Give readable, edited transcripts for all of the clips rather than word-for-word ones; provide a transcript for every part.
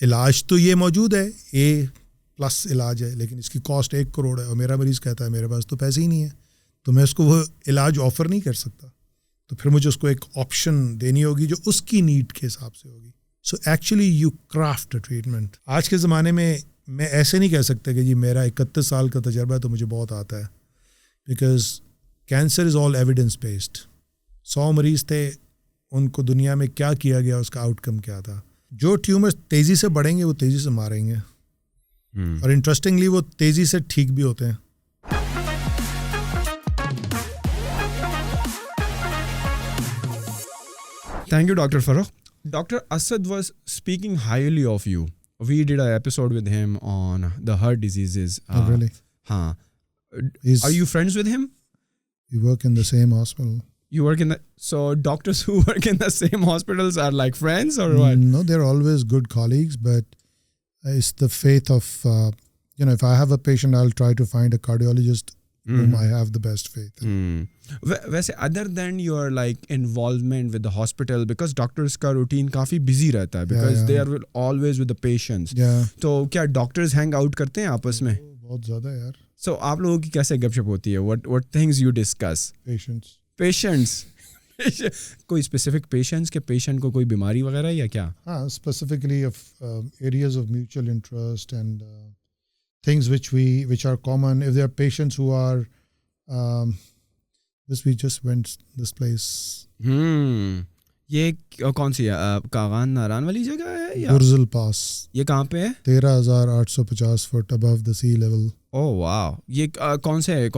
علاج تو یہ موجود ہے, A+ علاج ہے, لیکن اس کی کاسٹ 1 کروڑ ہے, اور میرا مریض کہتا ہے میرے پاس تو پیسے ہی نہیں ہیں, تو میں اس کو وہ علاج آفر نہیں کر سکتا, تو پھر مجھے اس کو ایک آپشن دینی ہوگی جو اس کی نیڈ کے حساب سے ہوگی. So actually you craft a treatment. آج کے زمانے میں ایسے نہیں کہہ سکتا کہ جی میرا 31 سال کا تجربہ ہے تو مجھے بہت آتا ہے, because cancer is all evidence based. 100 مریض تھے, ان کو دنیا میں کیا کیا گیا, اس کا آؤٹ کم کیا تھا. جو ٹیومر تیزی سے بڑھیں گے وہ تیزی سے ماریں گے, اور انٹرسٹنگلی وہ تیزی سے ٹھیک بھی ہوتے ہیں. Thank you, Dr. Farooq. Dr. Asad was speaking highly of you. We did an episode with him on the heart diseases. Oh, really? Haan. Are you friends with him? We work in the same hospital. You work in the... So doctors who work in the same hospitals are like friends or what? No, they're always good colleagues, but it's the faith of, if I have a patient, I'll try to find a cardiologist whom I have the best faith in. ویسے other than your like involvement with the hospital, because doctors کا routine کافی busy رہتا ہے, because they are always with the patients. تو کیا doctors hang out کرتے ہیں آپس میں؟ بہت زیادہ یار. So آپ لوگوں کی کیسے گپ شپ ہوتی ہے? What things you discuss? Patients. کوئی specific patients کے patient کو کوئی بیماری وغیرہ یا کیا؟ ہاں, specifically of areas of mutual interest and things which are common. If there are patients who are we just went this place. یہ کون سی ہے, کاغان ناران والی جگہ ہے یا برزل پاس؟ یہ کہاں پہ ہے؟ 13,850 feet above the sea level. Oh wow. یہ کون سے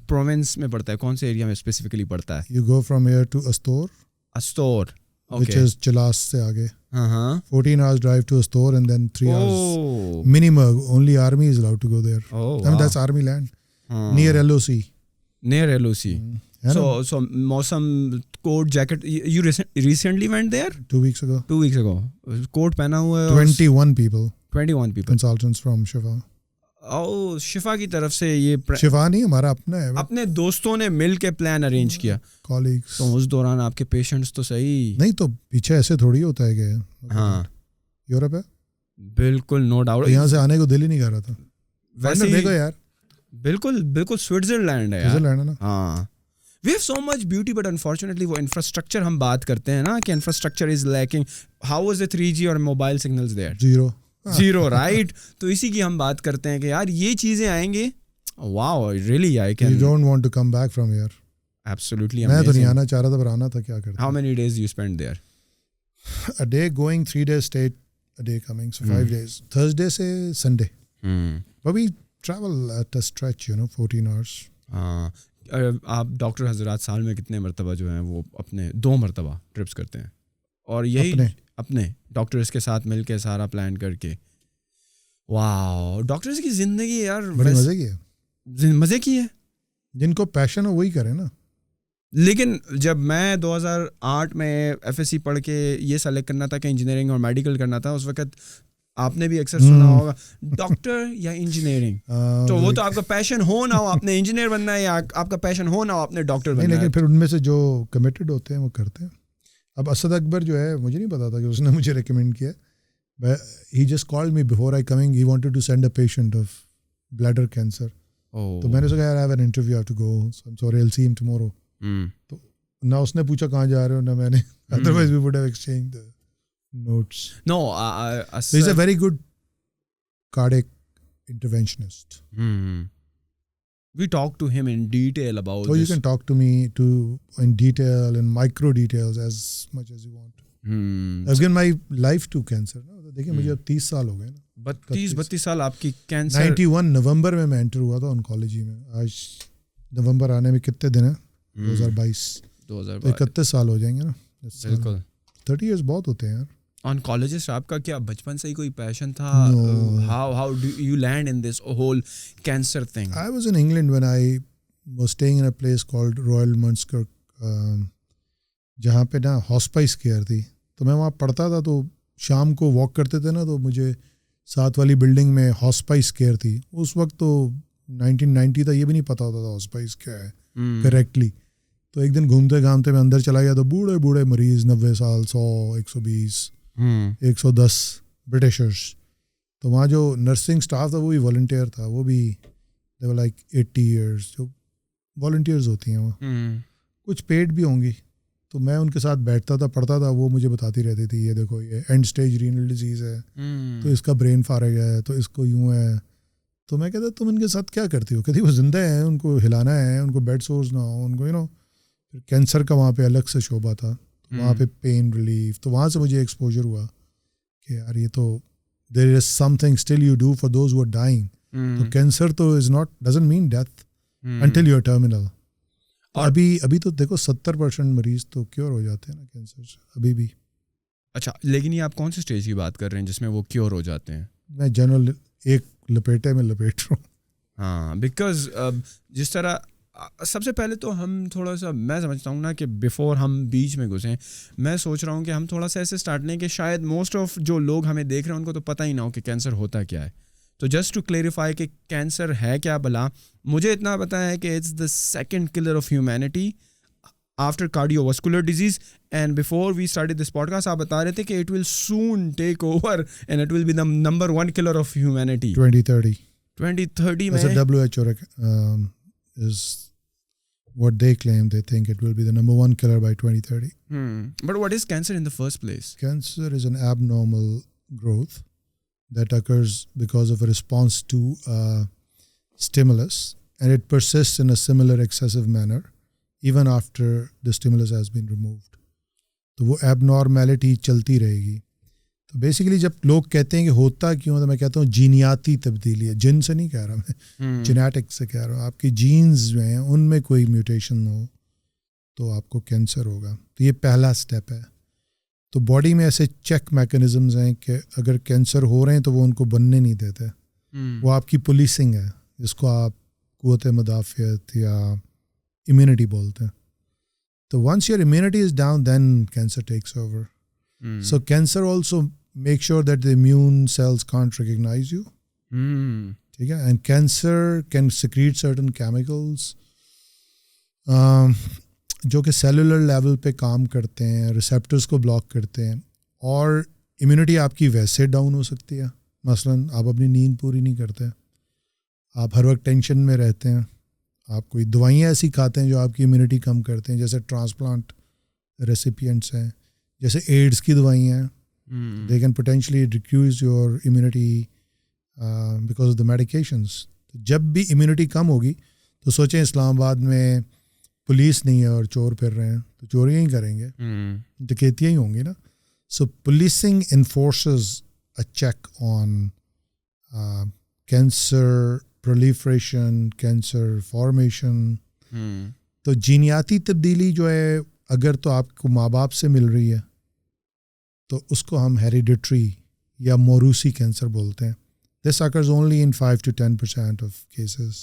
پروونس میں پڑتا ہے, کون سے ایریا میں اسپیسیفکلی پڑتا ہے؟ You go from here to Astor, which is Chilas سے آگے. 14 hours drive to Astor and then 3 hours minimum. Only army is allowed to go there. I mean, that's army land. Near LOC. So موسم coat jacket. You recently went there? 2 weeks ago. Coat پہنا ہوا ہے. 21 people consultants from Shifa. شفا کی طرف سے. یہ شفا نہیں, ہمارا اپنا ہے, اپنے دوستوں نے مل کے پلان ارینج کیا. colleagues. تو اس دوران آپ کے پیشنٹس تو صحیح نہیں, تو پیچھے ایسے تھوڑی ہوتا ہے کہ ہاں یورپ ہے. بالکل نو ڈاؤٹ. یہاں سے آنے کو دل ہی نہیں کر رہا تھا. ویسے دیکھو یار, بالکل سوئٹزرلینڈ ہے یار. ہاں, we have so much beauty, but unfortunately وہ انفراسٹرکچر ہم بات کرتے ہیں نا کہ infrastructure is lacking. How was the 3G اور mobile signals there? Zero right. تو اسی کی ہم بات کرتے ہیں کہ یار یہ چیزیں آئیں گے. واو, really I can. You don't want to come back from here. Absolutely amazing. میں تو نہیں آنا چاہ رہا تھا, پر آنا تھا, کیا کرتا. How many days you spent there? A day going, 3 days stayed, a day coming, so 5 days. Thursday سے Sunday. But we travel at a stretch, 14 hours. آپ ڈاکٹر حضرات سال میں کتنے مرتبہ جو ہیں وہ اپنے 2 مرتبہ ٹرپس کرتے ہیں, اور یہی اپنے ڈاکٹرز کے ساتھ مل کے سارا پلان کر کے. واو, ڈاکٹرز کی زندگی یار بڑے مزے کی ہے. جن کو پیشن ہو وہی کرے نا. لیکن جب میں 2008 میں FSC پڑھ کے یہ سلیکٹ کرنا تھا کہ انجینئرنگ اور میڈیکل کرنا تھا, اس وقت آپ نے بھی اکثر سنا ہوگا ڈاکٹر یا انجینئرنگ. تو وہ تو آپ کا پیشن ہو نہ ہو, آپ نے انجینئر بننا ہے, یا آپ کا پیشن ہو نہ ہو آپ نے ڈاکٹر بننا ہے. لیکن پھر ان میں سے جو کمیٹڈ ہوتے ہیں وہ کرتے ہیں. اب اسد اکبر جو ہے, مجھے نہیں پتا تھا کہ اس نے مجھے ریکمینڈ کیا. He just called me before I coming. He wanted to send a patient of bladder cancer. تو میں نے کہا یار I have an interview, I have to go. So I'm sorry, I'll see him tomorrow. تو نہ اس نے پوچھا کہاں جا رہے ہو, نہ میں نے. Otherwise we would have exchanged the notes. No, so he's a very good cardiac interventionist. We talked to him in detail about so this. You can talk to me in detail and micro details as much as you want. I've given my life to cancer. دیکھیں مجھے اب 30 سال ہو گئے نا. 32 سال آپ کی cancer. 91 نومبر میں انٹر ہوا تھا آنکالوجی میں. آج نومبر آنے میں کتنے دن ہیں؟ 2022. 31 سال ہو جائیں گے نا. بالکل 30 years بہت ہوتے ہیں یار. آنکالوجسٹ آپ کا کیا بچپن سے ہی کوئی پیشن تھا؟ How do you land in this whole cancer thing? I was in England when I was staying in a place called Royal Munster, جہاں پہ نا ہاسپائس کیئر تھی. تو میں وہاں پڑھتا تھا, تو شام کو واک کرتے تھے نا, تو مجھے 7 والی بلڈنگ میں ہاسپائس کیئر تھی. اس وقت تو 1990 تھا, یہ بھی نہیں پتا ہوتا تھا ہاسپائس کیا ہے کریکٹلی. تو ایک دن گھومتے گھامتے میں اندر چلا گیا, تو بوڑھے مریض 90 سال, 100, 120, 110 برٹشرس. تو وہاں جو نرسنگ اسٹاف تھا وہ بھی والنٹیئر تھا, وہ بھی دے ور لائک 80 ایئرس, جو والنٹیئرز ہوتی ہیں وہ, کچھ پیڈ بھی ہوں گی. تو میں ان کے ساتھ بیٹھتا تھا, پڑھتا تھا, وہ مجھے بتاتی رہتی تھی یہ دیکھو یہ اینڈ اسٹیج رینل ڈیزیز ہے, تو اس کا برین فارغ ہے, تو اس کو یوں ہے. تو میں کہتا تم ان کے ساتھ کیا کرتی ہو؟ کہتی وہ زندہ ہیں, ان کو ہلانا ہے, ان کو بیڈ سورس نہ ہو, ان کو پھر کینسر کا وہاں پہ الگ سے شعبہ تھا, وہاں پہ پین ریلیف. تو وہاں سے مجھے ایکسپوجر ہوا کہ یار یہ تو there is something still you do for those who are dying. تو کینسر تو is not doesn't mean death until you are terminal. ابھی تو دیکھو 70% مریض تو کیور ہو جاتے ہیں نا کینسر سے ابھی بھی. اچھا, لیکن یہ آپ کون سے اسٹیج کی بات کر رہے ہیں جس میں وہ کیور ہو جاتے ہیں؟ میں جنرل ایک لپیٹے میں لپیٹ رہا ہوں. ہاں, بیکاز جس طرح سب سے پہلے تو ہم تھوڑا سا, میں سمجھتا ہوں نا کہ بیفور ہم بیچ میں گھسیں, میں سوچ رہا ہوں کہ ہم تھوڑا سا ایسے اسٹارٹ لیں کہ شاید موسٹ آف جو لوگ ہمیں دیکھ رہے ہیں ان کو تو پتہ ہی نہ ہو کہ کینسر ہوتا کیا ہے. تو جسٹ ٹو کلیریفائی کہ کینسر ہے کیا بھلا. مجھے اتنا پتا ہے کہ it's the second killer of humanity after cardiovascular disease. And before we started this podcast آپ بتا رہے تھے کہ it will soon take over and it will be the number 1 killer of humanity 2030 میں. WHO is what they claim. They think it will be the number 1 killer by 2030. But what is cancer in the first place? Cancer is an abnormal growth that occurs because of a response to stimulus, and it persists in a similar excessive manner even after the stimulus has been removed. تو وہ abnormality چلتی رہے گی. تو basically جب لوگ کہتے ہیں کہ ہوتا کیوں, تو میں کہتا ہوں جینیاتی تبدیلی ہے. جن سے نہیں کہہ رہا میں, جینیٹک سے کہہ رہا ہوں. آپ کی جینز جو ہیں ان میں کوئی میوٹیشن ہو تو آپ کو کینسر ہوگا. تو یہ پہلا سٹیپ ہے. تو باڈی میں ایسے چیک میکانزمز ہیں کہ اگر کینسر ہو رہے ہیں تو وہ ان کو بننے نہیں دیتے. وہ آپ کی پولیسنگ ہے, جس کو آپ قوت مدافعت یا امیونٹی بولتے ہیں. تو once your immunity is down then cancer takes over. So cancer also make sure that the immune cells can't recognize you. ٹھیک ہے. And cancer can secrete certain chemicals جو کہ سیلولر لیول پہ کام کرتے ہیں, ریسیپٹرز کو بلاک کرتے ہیں, اور امیونٹی آپ کی ویسے ڈاؤن ہو سکتی ہے. مثلاً آپ اپنی نیند پوری نہیں کرتے, آپ ہر وقت ٹینشن میں رہتے ہیں, آپ کوئی دوائیاں ایسی کھاتے ہیں جو آپ کی امیونٹی کم کرتے ہیں, جیسے ٹرانسپلانٹ ریسیپینٹس ہیں, جیسے ایڈس کی دوائیاں ہیں. They can potentially decrease your immunity because of the medications. جب بھی امیونٹی کم ہوگی تو سوچیں اسلام آباد میں پولیس نہیں ہے اور چور پھر رہے ہیں, تو چوریاں ہی کریں گے, ڈکیتیاں ہی ہوں گی نا. سو پولیسنگ انفورسز اے چیک آن کینسر پرولیفریشن, کینسر فارمیشن. تو جینیاتی تبدیلی جو ہے اگر تو آپ کو ماں باپ سے مل رہی ہے تو اس کو ہم ہیریڈیٹری یا موروثی کینسر بولتے ہیں. This occurs only in 5 to 10% of cases.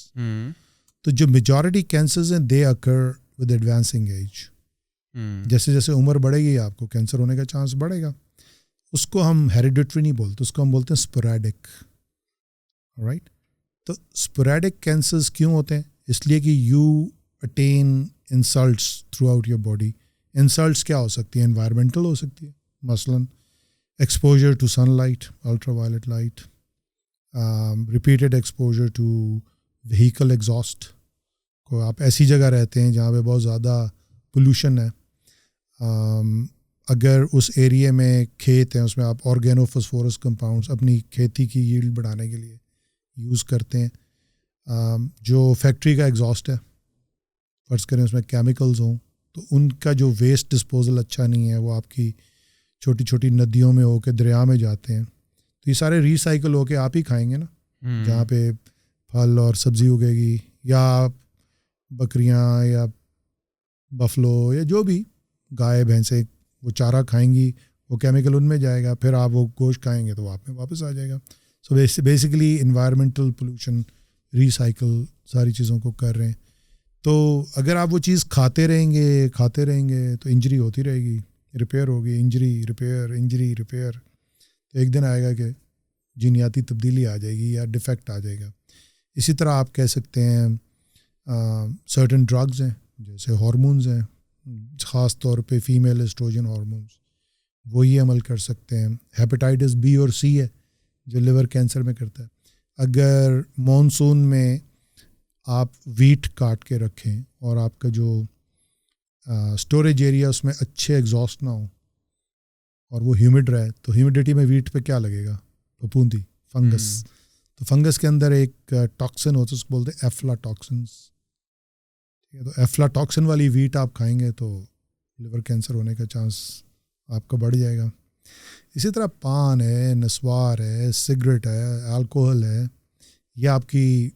تو جو میجورٹی کینسرز ہیں they occur with advancing age. جیسے جیسے عمر بڑھے گی آپ کو کینسر ہونے کا چانس بڑھے گا. اس کو ہم ہیریڈیٹری نہیں بولتے, اس کو ہم بولتے ہیں اسپوریڈک. رائٹ. تو اسپوریڈک کینسرز کیوں ہوتے ہیں؟ اس لیے کہ you attain insults throughout your body. Insults کیا ہو سکتی ہیں؟ انوائرمنٹل ہو سکتی ہے, مثلاً exposure to sunlight, ultraviolet light, repeated exposure to vehicle exhaust. کو آپ ایسی جگہ رہتے ہیں جہاں پہ بہت زیادہ پولوشن ہے, اگر اس ایریے میں کھیت ہیں اس میں آپ آرگینو فاسفورس کمپاؤنڈس اپنی کھیتی کی ییلڈ بڑھانے کے لیے یوز کرتے ہیں. جو فیکٹری کا ایگزاسٹ ہے, فرض کریں اس میں کیمیکلز ہوں, تو ان کا جو ویسٹ ڈسپوزل اچھا نہیں ہے, وہ آپ کی چھوٹی چھوٹی ندیوں میں ہو کے دریا میں جاتے ہیں. تو یہ سارے ریسائیکل ہو کے آپ ہی کھائیں گے نا, جہاں پہ پھل اور سبزی اگے گی, یا بکریاں یا بفلو یا جو بھی گائے بھینسیں وہ چارہ کھائیں گی, وہ کیمیکل ان میں جائے گا, پھر آپ وہ گوشت کھائیں گے تو آپ میں واپس آ جائے گا. So basically environmental pollution, recycle ساری چیزوں کو کر رہے ہیں. تو اگر آپ وہ چیز کھاتے رہیں گے تو انجری ہوتی رہے گی, ریپیئر ہوگی, انجری ریپیئر. تو ایک دن آئے گا کہ جینیاتی تبدیلی آ جائے گی یا ڈیفیکٹ آ جائے گا. اسی طرح آپ کہہ سکتے ہیں سرٹن ڈرگز ہیں, جیسے ہارمونز ہیں, خاص طور پہ فیمیل ایسٹروجن ہارمونز, وہ یہ عمل کر سکتے ہیں. ہیپیٹائٹس بی اور سی ہے جو لیور کینسر میں کرتا ہے. اگر مانسون میں آپ ویٹ کاٹ کے رکھیں اور آپ کا جو اسٹوریج ایریا اس میں اچھے ایگزاسٹ نہ ہو اور وہ ہیومڈ رہے, تو ہیومیڈیٹی میں ویٹ پہ کیا لگے گا؟ پھپھوندی, فنگس. تو فنگس کے اندر ایک ٹاکسن ہوتا ہے, اس کو بولتے ہیں ایفلا ٹاکسنس. ٹھیک ہے, تو ایفلا ٹاکسن والی ویٹ آپ کھائیں گے تو لیور کینسر ہونے کا چانس آپ کا بڑھ جائے گا. اسی طرح پان ہے, نسوار ہے, سگریٹ ہے, الکوہل ہے, یہ آپ کی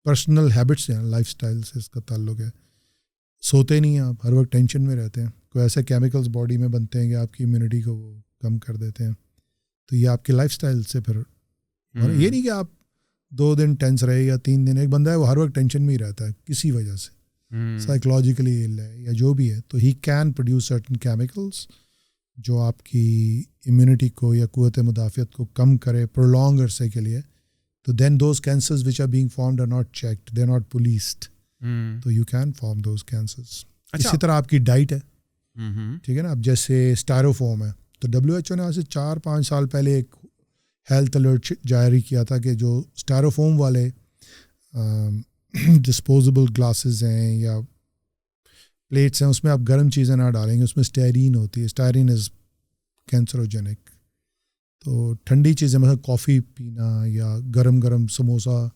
پرسنل ہیبٹس ہیں, لائف سٹائل سے اس کا تعلق ہے. سوتے نہیں ہیں آپ, ہر وقت ٹینشن میں رہتے ہیں, کوئی ایسے کیمیکلز باڈی میں بنتے ہیں کہ آپ کی امیونٹی کو وہ کم کر دیتے ہیں. تو یہ آپ کی لائف سٹائل سے پھر یہ نہیں کہ آپ 2 دن ٹینس رہے یا 3 دن. ایک بندہ ہے وہ ہر وقت ٹینشن میں ہی رہتا ہے کسی وجہ سے, سائیکولوجیکلی ill ہے یا جو بھی ہے, تو he can produce certain chemicals جو آپ کی امیونٹی کو یا قوت مدافعت کو کم کرے پرولونگ عرصے کے لیے. تو then those cancers which are being formed are not checked, they are not policed, تو you can form those cancers. اسی طرح آپ کی ڈائٹ ہے, ٹھیک ہے نا. اب جیسے اسٹائروفوم ہے, تو WHO نے آج سے 4-5 سال پہلے ایک ہیلتھ الرٹ جاری کیا تھا کہ جو اسٹائروفوم والے ڈسپوزیبل گلاسز ہیں یا پلیٹس ہیں اس میں آپ گرم چیزیں نہ ڈالیں گے, اس میں اسٹیرین ہوتی ہے. اسٹیرین از کینسروجینک. تو ٹھنڈی چیزیں مثلا کافی پینا یا گرم سموسا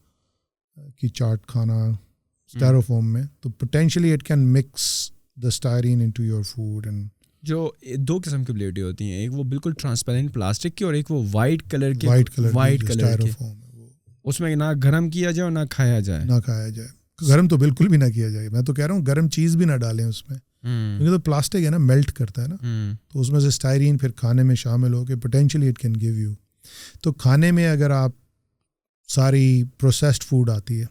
کی چاٹ کھانا اسٹائروفوم میں, تو potentially it can mix the styrene into your food. And جو 2 قسم کی پلیٹیں ہوتی ہیں, ایک وہ بالکل ٹرانسپیرنٹ پلاسٹک کی اور ایک وہ وائٹ کلر کی, وائٹ کلر کی, اس میں نہ گرم کیا جائے اور نہ کھایا جائے. گرم تو بالکل بھی نہ کیا جائے. میں تو کہہ رہا ہوں گرم چیز بھی نہ ڈالیں اس میں, کیونکہ تو پلاسٹک ہے نا, میلٹ کرتا ہے نا, تو اس میں سے اسٹائرین پھر کھانے میں شامل ہو کے potentially it can give you. تو کھانے میں اگر آپ ساری پروسیسڈ فوڈ آتی ہے,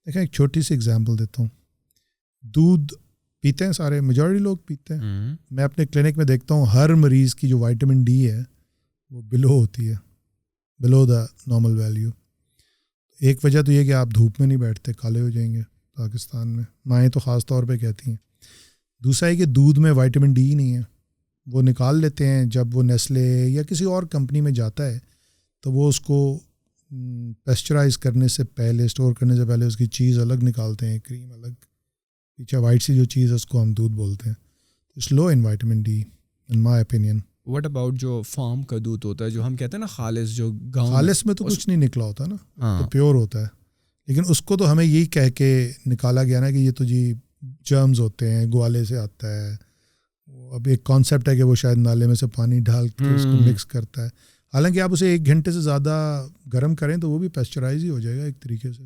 دیکھیں ایک چھوٹی سی اگزامپل دیتا ہوں. دودھ پیتے ہیں سارے, میجورٹی لوگ پیتے ہیں. میں اپنے کلینک میں دیکھتا ہوں ہر مریض کی جو وائٹامن ڈی ہے وہ بلو ہوتی ہے, بلو دا نارمل ویلیو. ایک وجہ تو یہ کہ آپ دھوپ میں نہیں بیٹھتے, کالے ہو جائیں گے پاکستان میں, مائیں تو خاص طور پہ کہتی ہیں. دوسرا ہے کہ دودھ میں وائٹامن ڈی نہیں ہے, وہ نکال لیتے ہیں جب وہ نیسلے یا کسی اور کمپنی میں جاتا ہے, تو وہ اس کو پیسچرائز کرنے سے پہلے, اسٹور کرنے سے پہلے اس کی چیز الگ نکالتے ہیں, کریم الگ, پیچھے وائٹ سی جو چیز ہے اس کو ہم دودھ بولتے ہیں. It's low in vitamin D in my opinion. What about جو فارم کا دودھ ہوتا ہے جو ہم کہتے ہیں نا خالص, جو گاؤں خالص میں تو کچھ نہیں نکلا ہوتا نا, تو پیور ہوتا ہے, لیکن اس کو تو ہمیں یہی کہہ کے نکالا گیا نا کہ یہ تو جی جرمز ہوتے ہیں, گوالے سے آتا ہے. اب ایک کانسیپٹ ہے کہ وہ شاید نالے میں سے پانی ڈال کے اس کو مکس کرتا ہے, حالانکہ آپ اسے 1 گھنٹے سے زیادہ گرم کریں تو وہ بھی پیسچرائز ہی ہو جائے گا ایک طریقے سے.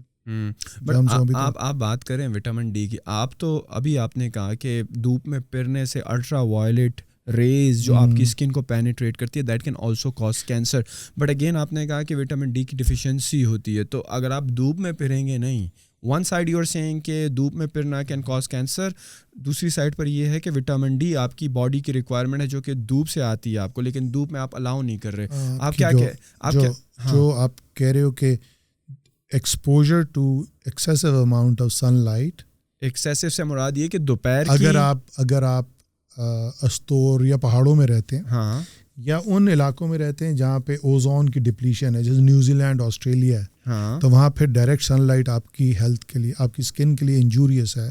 آپ بات کریں وٹامن ڈی کی, آپ تو ابھی آپ نے کہا کہ دھوپ میں پھرنے سے الٹرا وائلٹ ریز جو آپ کی اسکن کو پینیٹریٹ کرتی ہے, that can also cause cancer. But again آپ نے کہا کہ وٹامن ڈی کی ڈیفیشنسی ہوتی ہے, تو اگر آپ دھوپ میں پھریں گے نہیں, one side you are seeing کہ دھوپ میں پھرنا کین کاز کینسر, دوسری سائڈ پر یہ ہے کہ وٹامن ڈی آپ کی باڈی کی ریکوائرمنٹ ہے جو کہ دھوپ سے آتی ہے آپ کو, لیکن دھوپ میں آپ الاؤ نہیں کر رہے. آپ کیا جو آپ کہہ رہے ہو کہ exposure to excessive amount of sunlight, excessive سے مراد یہ کہ دوپہر اگر آپ استور یا پہاڑوں میں رہتے ہیں, ہاں, یا ان علاقوں میں رہتے ہیں جہاں پہ اوزون کی ڈپلیشن ہے, جیسے نیوزی لینڈ, آسٹریلیا ہے, ہاں, تو وہاں پھر ڈائریکٹ سن لائٹ آپ کی ہیلتھ کے لیے, آپ کی اسکن کے لیے انجوریس ہے.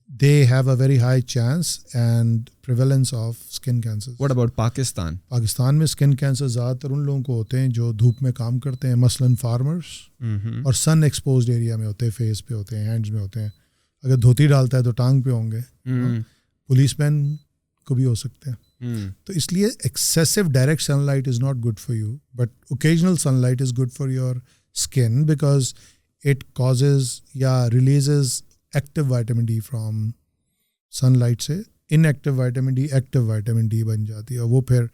They have a very high chance and prevalence of skin cancer. What about Pakistan? Pakistan میں اسکن کینسر زیادہ تر ان لوگوں کو ہوتے ہیں جو دھوپ میں کام کرتے ہیں, مثلاً فارمرس, اور سن ایکسپوزڈ ایریا میں ہوتے ہیں, فیس پہ ہوتے ہیں, ہینڈز میں ہوتے ہیں. اگر دھوتی ڈالتا ہے تو ٹانگ پہ ہوں گے, پولیس مین کو بھی ہو سکتے ہیں. تو اس لیے excessive direct sunlight is not good for you, but occasional sunlight is good for your skin because it causes یا releases active vitamin D from sunlight سے. Inactive vitamin D active vitamin D بن جاتی ہے, اور وہ پھر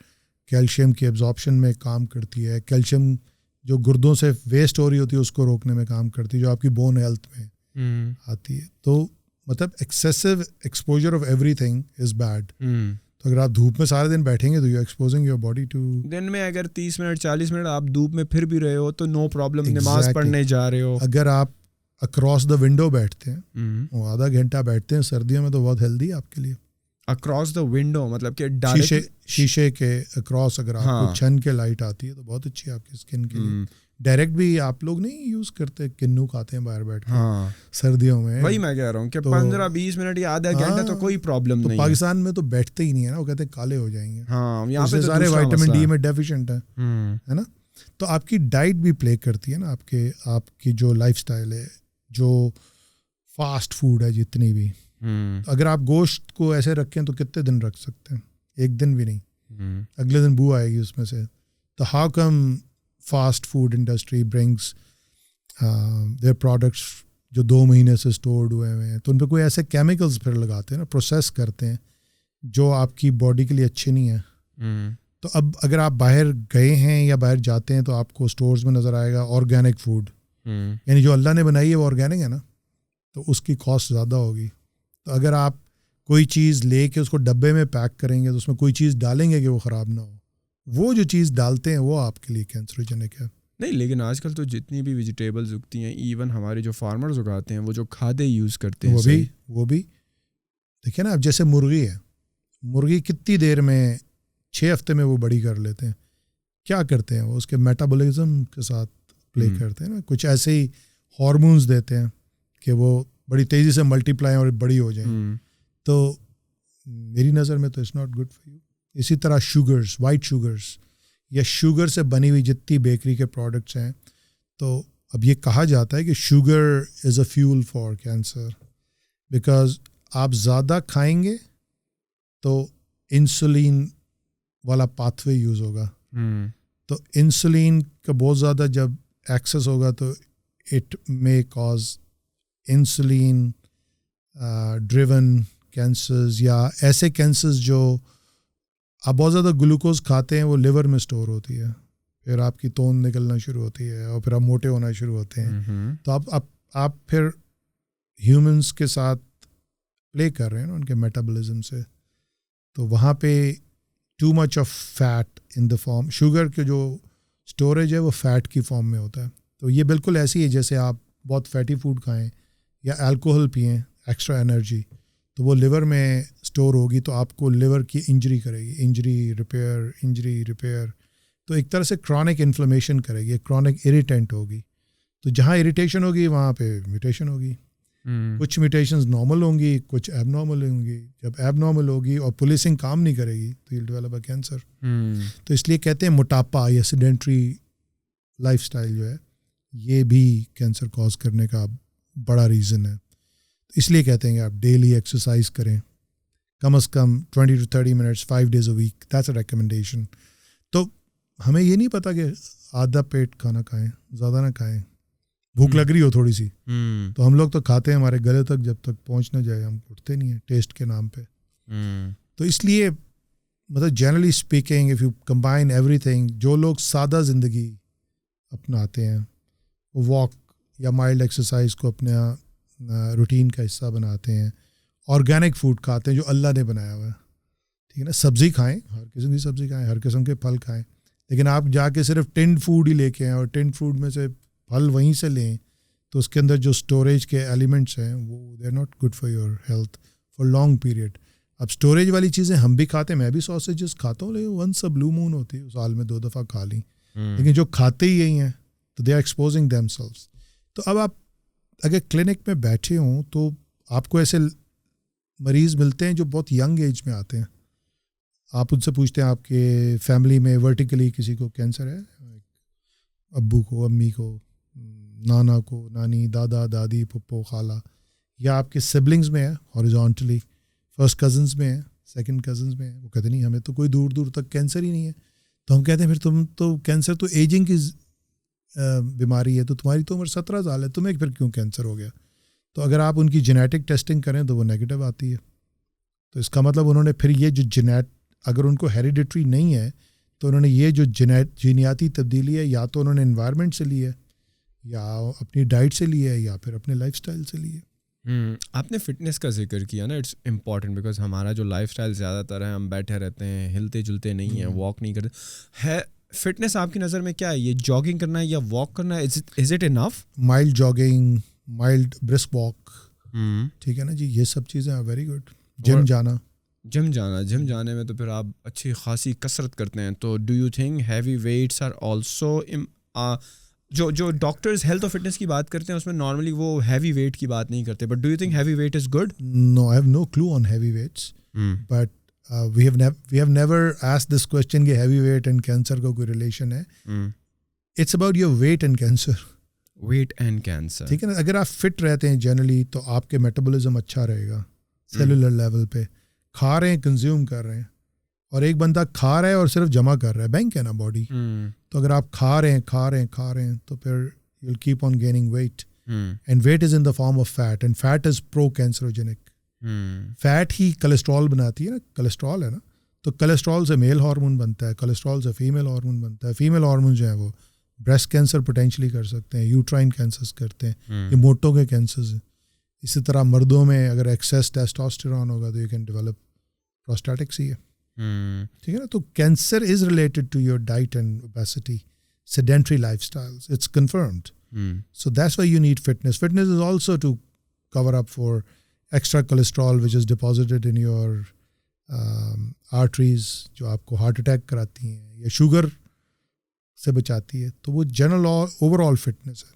calcium کی absorption میں کام کرتی ہے. کیلشیم جو گردوں سے ویسٹ ہو رہی ہوتی ہے اس کو روکنے میں کام کرتی ہے, جو آپ کی بون ہیلتھ میں آتی ہے. تو مطلب excessive exposure of every thing is bad. تو اگر آپ دھوپ میں سارے دن بیٹھیں گے تو you exposing your body to, دن میں اگر 30 منٹ 40 منٹ آپ دھوپ میں پھر بھی رہے ہو تو نو پرابلم, نماز پڑھنے جا رہے ہو. اگر آپ اکراس دا ونڈو بیٹھتے ہیں, وہ آدھا گھنٹہ بیٹھتے ہیں سردیوں میں, تو بہت ہیلدی ہے آپ کے لیے. اکراس دا ونڈو, مطلب کہ شیشے کے اکراس اگر آپ کو چھن کے لائٹ آتی ہے تو بہت اچھی ہے آپ کی اسکن کے لیے. ڈائریکٹ بھی آپ لوگ نہیں یوز کرتے, کنو کھاتے ہیں باہر بیٹھ کے سردیوں میں, وہی میں کہہ رہا ہوں کہ 15-20 منٹ یا آدھا گھنٹہ تو کوئی پرابلم نہیں ہے. پاکستان میں تو بیٹھتے ہی نہیں ہے نا, وہ کہتے ہیں کالے ہو جائیں گے. یہاں پہ سارے وائٹامن ڈی میں ڈیفیشینٹ ہے نا. تو آپ کی ڈائٹ بھی پلے کرتی ہے نا, آپ کی جو لائف سٹائل ہے, جو فاسٹ فوڈ ہے جتنی بھی. اگر آپ گوشت کو ایسے رکھیں تو کتنے دن رکھ سکتے ہیں؟ ایک دن بھی نہیں, اگلے دن بو آئے گی اس میں سے. تو how come fast food industry brings their products جو 2 مہینے سے اسٹورڈ ہوئے ہیں, تو ان پہ کوئی ایسے کیمیکلز پھر لگاتے ہیں نا, پروسیس کرتے ہیں جو آپ کی باڈی کے لیے اچھے نہیں ہیں. تو اب اگر آپ باہر گئے ہیں یا باہر جاتے ہیں تو آپ کو اسٹورز میں نظر آئے گا آرگینک فوڈ, یعنی جو اللہ نے بنائی ہے وہ آرگینک ہے نا, تو اس کی کاسٹ زیادہ ہوگی. تو اگر آپ کوئی چیز لے کے اس کو ڈبے میں پیک کریں گے تو اس میں کوئی چیز ڈالیں گے کہ وہ خراب نہ ہو, وہ جو چیز ڈالتے ہیں وہ آپ کے لیے کینسروجینک ہے. نہیں, لیکن آج کل تو جتنی بھی ویجیٹیبلز اگتی ہیں, ایون ہمارے جو فارمرز اگاتے ہیں, وہ جو کھادیں یوز کرتے ہیں وہ بھی دیکھیں نا. اب جیسے مرغی کتنی دیر میں 6 ہفتے میں وہ بڑی کر لیتے ہیں. کیا کرتے ہیں وہ اس کے میٹابولزم کے ساتھ پلے کرتے ہیں نا, کچھ ایسے ہی ہارمونز دیتے ہیں کہ وہ بڑی تیزی سے ملٹی پلائی اور بڑی ہو جائیں. تو میری نظر میں تو it's not good for you. اسی طرح شوگرز, وائٹ شوگرز یا شوگر سے بنی ہوئی جتنی بیکری کے پروڈکٹس ہیں, تو اب یہ کہا جاتا ہے کہ sugar is a fuel for cancer, because آپ زیادہ کھائیں گے تو انسولین والا پاتھ وے یوز ہوگا. تو انسولین کا بہت زیادہ جب ایکسس ہوگا تو it may cause insulin driven cancers, یا ایسے کینسرز جو آپ بہت زیادہ گلوکوز کھاتے ہیں وہ لیور میں اسٹور ہوتی ہے, پھر آپ کی توند نکلنا شروع ہوتی ہے اور پھر آپ موٹے ہونا شروع ہوتے ہیں. تو آپ پھر ہیومنس کے ساتھ پلے کر رہے ہیں نا ان کے میٹابولزم سے. تو وہاں پہ too much of fat in the form, sugar کے جو اسٹوریج ہے وہ فیٹ کی فارم میں ہوتا ہے. تو یہ بالکل ایسی ہے جیسے آپ بہت فیٹی فوڈ کھائیں یا الکوہل پئیں ایکسٹرا انرجی, تو وہ لیور میں اسٹور ہوگی تو آپ کو لیور کی انجری کرے گی, انجری ریپیئر. تو ایک طرح سے کرونک انفلیمیشن کرے گی, کرونک اریٹینٹ ہوگی. تو جہاں اریٹیشن ہوگی وہاں پہ میوٹیشن ہوگی. کچھ میوٹیشنز نارمل ہوں گی, کچھ ایب نارمل ہوں گی. جب ایب نارمل ہوگی اور پولیسنگ کام نہیں کرے گی تو یہ ڈیولپ اے کینسر. تو اس لیے کہتے ہیں موٹاپا یا سیڈنٹری لائف سٹائل جو ہے یہ بھی کینسر کاز کرنے کا بڑا ریزن ہے. اس لیے کہتے ہیں کہ آپ ڈیلی ایکسرسائز کریں, کم از کم 20 to 30 minutes 5 days a week, that's a recommendation. تو ہمیں یہ نہیں پتا کہ آدھا پیٹ کھانا کھائیں, زیادہ نہ کھائیں. بھوک لگ رہی ہو تھوڑی سی تو ہم لوگ تو کھاتے ہیں, ہمارے گلے تک جب تک پہنچ نہ جائے ہم اٹھتے نہیں ہیں ٹیسٹ کے نام پہ. تو اس لیے مطلب generally speaking if you combine every thing, جو لوگ سادہ زندگی اپناتے ہیں, واک یا مائلڈ ایکسرسائز کو اپنے روٹین کا حصہ بناتے ہیں, آرگینک فوڈ کھاتے ہیں جو اللہ نے بنایا ہوا ہے, ٹھیک ہے نا, سبزی کھائیں, ہر قسم کی سبزی کھائیں, ہر قسم کے پھل کھائیں. لیکن آپ جا کے صرف ٹنڈ فوڈ ہی لے کے آئیں اور ٹنڈ فوڈ میں سے پھل وہیں سے لیں تو اس کے اندر جو اسٹوریج کے ایلیمنٹس ہیں وہ they are not good for your health for long period. اب اسٹوریج والی چیزیں ہم بھی کھاتے ہیں, میں بھی ساسیجز کھاتا ہوں, لیکن ونس اے بلو مون ہوتی ہے, سال میں 2 دفعہ کھا لیں. لیکن جو کھاتے ہی یہی ہیں تو they are exposing them cells. تو اب آپ اگر کلینک میں بیٹھے ہوں تو آپ کو ایسے مریض ملتے ہیں جو بہت ینگ ایج میں آتے ہیں. آپ ان سے پوچھتے ہیں آپ کے فیملی میں ورٹیکلی کسی کو کینسر ہے, ابو کو, امی کو, نانا کو, نانی, دادا, دادی, پھپھو, خالہ, یا آپ کے سبلنگز میں ہے ہاریزونٹلی, فرسٹ کزنز میں ہے, سیکنڈ کزنز میں ہے. وہ کہتے نہیں ہمیں تو کوئی دور دور تک کینسر ہی نہیں ہے. تو ہم کہتے ہیں پھر تم تو کینسر تو ایجنگ کی بیماری ہے, تو تمہاری تو عمر 17 سال ہے, تمہیں پھر کیوں کینسر ہو گیا؟ تو اگر آپ ان کی جینیٹک ٹیسٹنگ کریں تو وہ نیگیٹو آتی ہے. تو اس کا مطلب انہوں نے پھر یہ جو اگر ان کو ہیریڈیٹری نہیں ہے تو انہوں نے یہ جو جینیاتی تبدیلی ہے یا تو انہوں نے انوائرمنٹ سے لی ہے, یا اپنی ڈائٹ سے لی ہے, یا پھر اپنے لائف سٹائل سے لی ہے. آپ نے فٹنس کا ذکر کیا نا, اٹس امپورٹنٹ بیکاز ہمارا جو لائف سٹائل زیادہ تر ہے ہم بیٹھے رہتے ہیں, ہلتے جلتے نہیں ہیں, واک نہیں کرتے ہے. فٹنس آپ کی نظر میں کیا ہے, یہ جاگنگ کرنا ہے یا واک کرنا ہے, is it enough? Mild jogging, mild brisk walk, ٹھیک ہے نا جی, یہ سب چیزیں ویری گڈ. جم جانا, جم جانے میں تو پھر آپ اچھی خاصی کسرت کرتے ہیں. تو do you think heavy weights are also جو ڈاکٹرز ہیلتھ اور فٹنس کی بات کرتے ہیں اس میں نارملی وہ ہیوی ویٹ کی بات نہیں کرتے, but do you think heavy weight is good? No, I have no clue on heavy weights, but we have never asked this question کہ heavy weight and cancer کا کوئی relation ہے. It's about your weight and cancer. Weight and cancer. ٹھیک ہے نا, اگر آپ fit رہتے ہیں جنرلی تو آپ کے میٹابولزم اچھا رہے گا سیلولر لیول پہ, کھا رہے ہیں کنزیوم کر رہے ہیں, اور ایک بندہ کھا رہا ہے اور صرف جمع کر رہا ہے, بینک ہے نا باڈی, تو اگر آپ کھا رہے ہیں تو پھر you will keep on gaining weight, and weight is in the form of fat, and fat is pro cancerogenic. فیٹ ہی کولیسٹرول بناتی ہے نا, کولیسٹرول ہے نا, تو کولیسٹرول سے میل ہارمون بنتا ہے, کولیسٹرول سے فیمیل ہارمون بنتا ہے. فیمیل ہارمون جو ہے وہ بریسٹ کینسر پوٹینشلی کر سکتے ہیں, یوٹرائن کینسرز کرتے ہیں, یہ موٹوں کے کینسرز ہیں. اسی طرح مردوں میں اگر ایکسیس ٹیسٹوسٹیرون ہوگا تو یو کین ڈیولپ پروسٹیٹکسی ہے. ٹھیک ہے نا, تو cancer is related to your diet and obesity, sedentary lifestyles, it's confirmed. So that's why you need fitness. Fitness is also to cover up for extra cholesterol which is deposited in your arteries, جو آپ کو heart attack کراتی ہیں یا sugar سے بچاتی ہے. تو وہ جنرل اوور آل فٹنس ہے.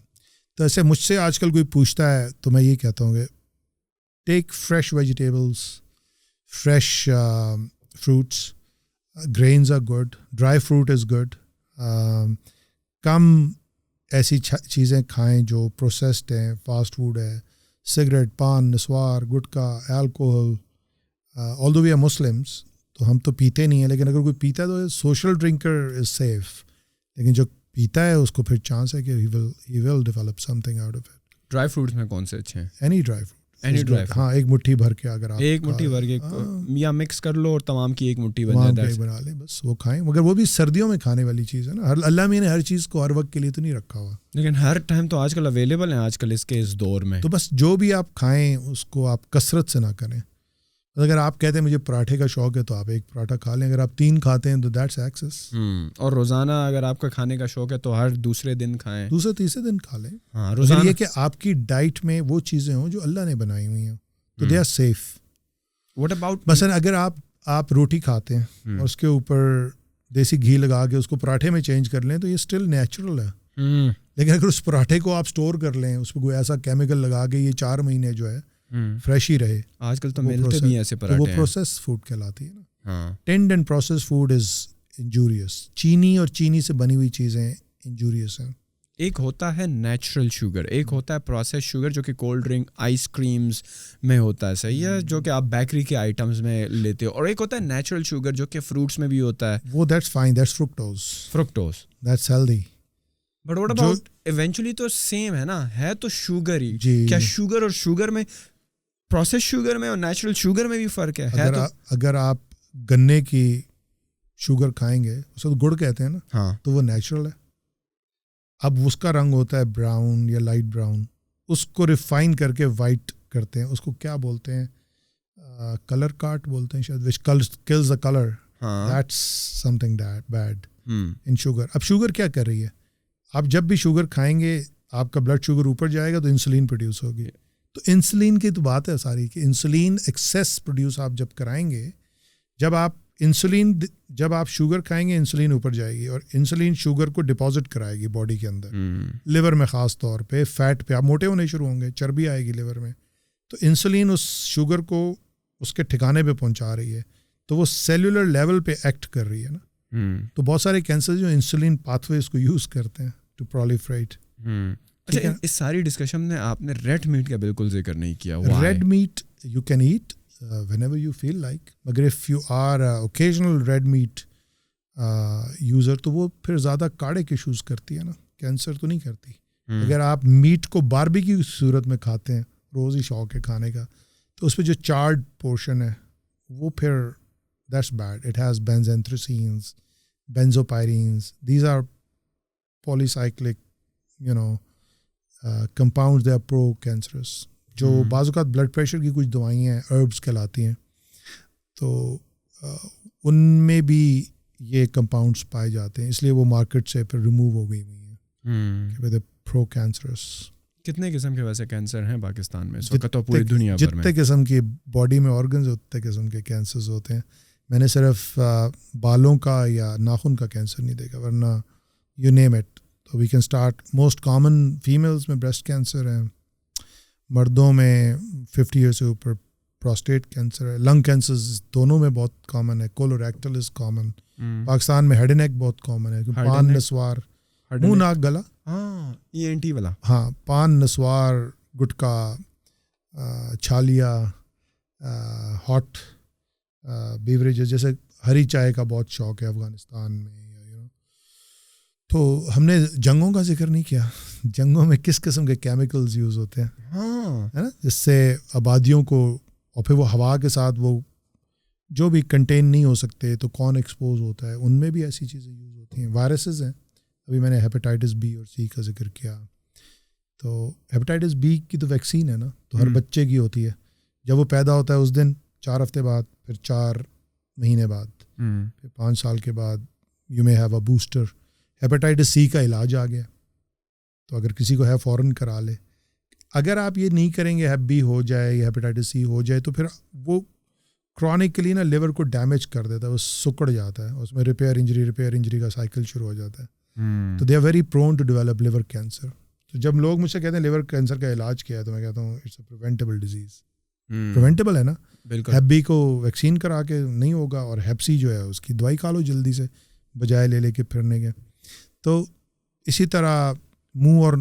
تو ایسے مجھ سے آج کل کوئی پوچھتا ہے تو میں یہ کہتا ہوں کہ take fresh vegetables, fresh fruits, grains are good, dry fruit is good. کم ایسی چیزیں کھائیں جو پروسیسڈ ہیں, فاسٹ فوڈ ہے, سگریٹ, پان, نسوار, گٹکا, alcohol. although we are Muslims تو ہم تو پیتے نہیں ہیں, لیکن اگر کوئی پیتا ہے تو سوشل ڈرنکر از سیف, لیکن جو پیتا ہے اس کو پھر چانس ہے کہ he will develop something out of it. Dry fruits میں کون سے اچھے ہیں؟ Any dry fruit. ہاں, ایک مٹھی بھر کے اگر آپ ایک مٹھی بھر کے یا مکس کر لو اور تمام کی ایک مٹھی بن جائے, بنا لیں بس, وہ کھائیں. مگر وہ بھی سردیوں میں کھانے والی چیز ہے نا, اللہ میں نے ہر چیز کو ہر وقت کے لیے تو نہیں رکھا ہوا, لیکن ہر ٹائم تو آج کل اویلیبل ہیں آج کل اس دور میں. تو بس جو بھی آپ کھائیں اس کو آپ کثرت سے نہ کریں. اگر آپ کہتے ہیں مجھے پراٹھے کا شوق ہے تو آپ ایک پراٹھا کھا لیں, اگر آپ 3 کھاتے ہیں تو دیٹس ایکسس. اور روزانہ اگر آپ کا کھانے کا شوق ہے تو ہر دوسرے دن کھائیں, دوسرے تیسرے دن کھا لیں. روزانہ یہ کہ آپ کی ڈائٹ میں وہ چیزیں ہوں جو اللہ نے بنائی ہوئی ہیں, تو they are safe. What about مثلا اگر آپ روٹی کھاتے ہیں اور اس کے اوپر دیسی گھی لگا کے اس کو پراٹھے میں چینج کر لیں تو یہ اسٹل نیچرل ہے. لیکن اگر اس پراٹھے کو آپ اسٹور کر لیں, اس پہ کوئی ایسا کیمیکل لگا کے یہ 4 مہینے جو ہے فریش ہی رہے, آج کل تو ملتے بھی ایسے پراٹھے, وہ پروسیس فوڈ کہلاتی ہے نا. Tend and process food is injurious. چینی اور چینی سے بنی ہوئی چیزیں انجوریس ہیں. ایک ہوتا ہے نیچرل شوگر, ایک ہوتا ہے پروسیس شوگر جو کہ کولڈ ڈرنک, آئس کریمز میں ہوتا ہے, صحیح ہے, جو کہ آپ بیکری کے آئٹمز میں لیتے ہو, اور ایک ہوتا ہے نیچرل شوگر جو کہ فروٹس میں بھی ہوتا ہے. وہ that's fine, that's fructose, that's healthy. But what about eventually تو سیم ہے نا, ہے تو شوگر ہی. کیا شوگر اور شوگر میں, پروسیس شوگر میں اور نیچرل شوگر میں بھی فرق ہے؟ اگر آپ گنے کی شوگر کھائیں گے, اسے تو گڑ کہتے ہیں نا, ہاں, تو وہ نیچرل ہے. اب اس کا رنگ ہوتا ہے براؤن یا لائٹ براؤن, اس کو ریفائن کر کے وائٹ کرتے ہیں, اس کو کیا بولتے ہیں, کلر کاٹ بولتے ہیں شاید, which kills the killer. That's something bad in sugar. اب شوگر کیا کر رہی ہے, آپ جب بھی شوگر کھائیں گے آپ کا بلڈ شوگر اوپر جائے گا تو انسولین پروڈیوس ہوگی. تو انسولین کی تو بات ہے ساری کہ انسولین ایکسیس پروڈیوس آپ جب کرائیں گے, جب آپ شوگر کھائیں گے انسولین اوپر جائے گی, اور انسولین شوگر کو ڈپازٹ کرائے گی باڈی کے اندر, لیور میں خاص طور پہ, فیٹ پہ آپ موٹے ہونے شروع ہوں گے, چربی آئے گی لیور میں, تو انسولین اس شوگر کو اس کے ٹھکانے پہ پہنچا رہی ہے, تو وہ سیلولر لیول پہ ایکٹ کر رہی ہے نا. تو بہت سارے کینسر جو انسولین پاتھ ویز کو یوز کرتے ہیں ٹو پرولیفریٹ. اچھا, اس ساری ڈسکشن میں آپ نے ریڈ میٹ کا بالکل ذکر نہیں کیا. Red meat you can eat whenever you feel like, مگر if you are occasional red meat user تو وہ پھر زیادہ کارڈک ایشوز کرتی ہے نا, کینسر تو نہیں کرتی. اگر آپ میٹ کو باربیکیو کی صورت میں کھاتے ہیں, روز ہی شوق ہے کھانے کا, تو اس پہ جو چارڈ پورشن ہے وہ پھر that's bad. It has benzanthracenes, benzopyrenes. These are polycyclic, compounds. They are pro-cancerous. جو بعض اوقات بلڈ پریشر کی کچھ دوائیں ہیں, اربس کہلاتی ہیں, تو ان میں بھی یہ کمپاؤنڈس پائے جاتے ہیں, اس لیے وہ مارکیٹ سے پھر ریموو ہو گئی ہوئی ہیں. پرو کینسرس. کتنے قسم کے ویسے کینسر ہیں پاکستان میں اس وقت تو پوری دنیا بھر میں؟ جتنے قسم کی باڈی میں آرگنز اتنے قسم کے کینسرز ہوتے ہیں. میں نے صرف بالوں کا یا ناخن کا کینسر نہیں دیکھا, ورنہ یو نیم اٹ. تو we can start. Most common females میں بریسٹ کینسر ہے, مردوں میں 50 ایئر سے اوپر پروسٹیٹ کینسر ہے, لنگ کینسرز دونوں میں بہت کامن ہے, کولوریکٹل از کامن. پاکستان میں ہیڈ نیک بہت کامن ہے, پان نسوار, منہ ناک گلا, ہاں ENT والا, ہاں پان نسوار, گٹکا, چھالیا, ہاٹ بیوریجز, جیسے ہری چائے کا بہت شوق ہے افغانستان میں. تو ہم نے جنگوں کا ذکر نہیں کیا. جنگوں میں کس قسم کے کیمیکلز یوز ہوتے ہیں, ہے نا, جس سے آبادیوں کو, اور پھر وہ ہوا کے ساتھ وہ جو بھی کنٹین نہیں ہو سکتے تو کون ایکسپوز ہوتا ہے, ان میں بھی ایسی چیزیں یوز ہوتی ہیں. وائرسز ہیں, ابھی میں نے ہیپیٹائٹس بی اور سی کا ذکر کیا. تو ہیپیٹائٹس بی کی تو ویکسین ہے نا, تو ہر بچے کی ہوتی ہے. جب وہ پیدا ہوتا ہے اس دن, 4 ہفتے بعد, پھر 4 مہینے بعد, پھر 5 سال کے بعد you may have a booster. Hepatitis C کا علاج آ گیا, تو اگر کسی کو ہے فوراً کرا لے. اگر آپ یہ نہیں کریں گے ہیپ بی ہو جائے یا ہیپیٹائٹس سی ہو جائے تو پھر وہ کرونیکلی نا لیور کو ڈیمیج کر دیتا ہے, وہ سکڑ جاتا ہے, اس میں ریپیئر انجری کا سائیکل شروع ہو جاتا ہے. تو they are very prone to develop liver cancer. تو جب لوگ مجھ سے کہتے ہیں لیور کینسر کا علاج کیا ہے, تو میں کہتا ہوں it's a preventable disease. Preventable ہے نا, ہیپ بی کو ویکسین کرا کے نہیں ہوگا, اور ہیپ سی جو ہے اس کی دوائی کھا لو جلدی سے, بجائے لے کے پھرنے کے. تو اسی طرح منہ اور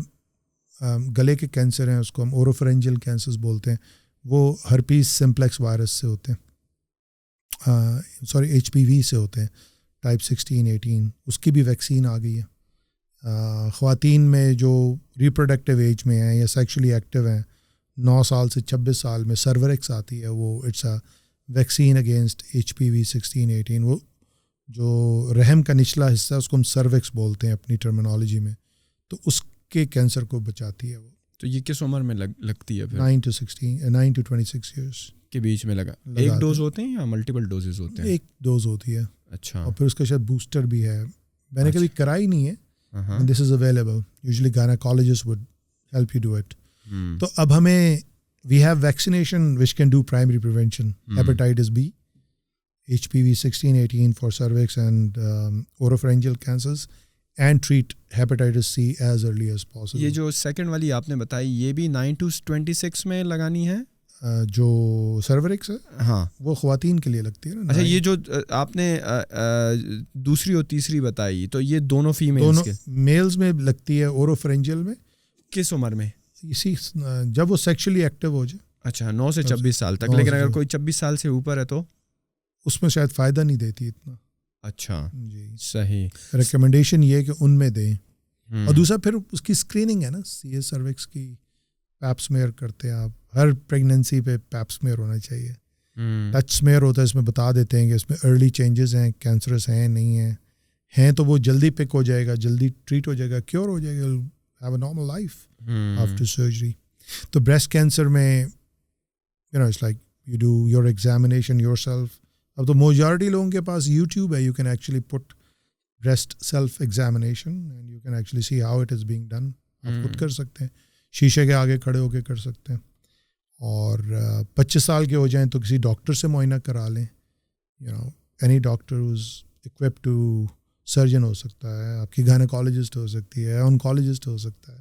گلے کے کینسر ہیں, اس کو ہم اوروفرینجل کینسرز بولتے ہیں. وہ ہرپیس سمپلیکس وائرس سے ہوتے ہیں, HPV سے ہوتے ہیں, ٹائپ 16-18. اس کی بھی ویکسین آ گئی ہے. خواتین میں جو ریپروڈکٹیو ایج میں ہیں یا سیکشولی ایکٹیو ہیں, 9 سال سے 26 سال میں سرورکس آتی ہے, وہ it's a vaccine against HPV 16-18. وہ جو رحم کا نچلا حصہ ہے اس کو ہم سروکس بولتے ہیں اپنی ٹرمینالوجی میں, تو اس کے کینسر کو بچاتی ہے وہ. تو یہ کس عمر میں لگتی ہے پھر؟ 9 to 26 ایئرس کے بیچ میں لگا. ایک ڈوز ہوتے ہیں یا ملٹیپل ڈوزز ہوتے ہیں؟ ایک ڈوز ہوتی ہے. اچھا. اور پھر اس کا شاید بوسٹر بھی ہے. میں نے کبھی کرائی نہیں ہے. This is available, usually gynaecologist would help you do it. تو اب ہمیں we have vaccination which can do primary prevention, hepatitis B, HPV 16-18 for cervix and oropharyngeal cancers, and treat hepatitis C as early as possible. یہ جو second والی آپ نے بتائی, یہ بھی 9 to 26 میں لگانی ہے؟ جو سرورکس ہے, ہاں, وہ خواتین کے لیے لگتی ہے نا. اچھا, یہ جو آپ نے دوسری اور تیسری بتائی, تو یہ دونوں فیمیلز کے, میلز میں لگتی ہے اوروفرینجل میں. کس عمر میں؟ اسی جب وہ سیکشولی ایکٹیو ہو جائے. اچھا, 9 سے 26 سال تک. لیکن اگر کوئی 26 سال سے اوپر ہے تو اس میں شاید فائدہ نہیں دیتی اتنا. اچھا جی, صحیح. ریکمنڈیشن یہ ہے کہ ان میں دیں. اور دوسرا پھر اس کی اسکریننگ ہے نا, CS سروکس کی پیپ سمیئر کرتے ہیں آپ. ہر پریگننسی پہ پیپ سمیئر ہونا چاہیے. ٹچ سمیئر ہوتا ہے, اس میں بتا دیتے ہیں کہ اس میں ارلی چینجز ہیں, کینسرس ہیں نہیں ہیں تو وہ جلدی پک ہو جائے گا, جلدی ٹریٹ ہو جائے گا, کیور ہو جائے گا, have a normal life after surgery. تو بریسٹ کینسر میں it's like you do your examination yourself. اب تو میجارٹی لوگوں کے پاس یوٹیوب ہے, you can actually put breast self examination and you can actually see how it is being done. آپ خود کر سکتے ہیں, شیشے کے آگے کھڑے ہو کے کر سکتے ہیں. اور 25 سال کے ہو جائیں تو کسی ڈاکٹر سے معائنہ کرا لیں. Any doctor is equipped to surgeon ہو سکتا ہے, آپ کی گائنیکالوجسٹ ہو سکتی ہے, آنکالوجسٹ ہو سکتا ہے.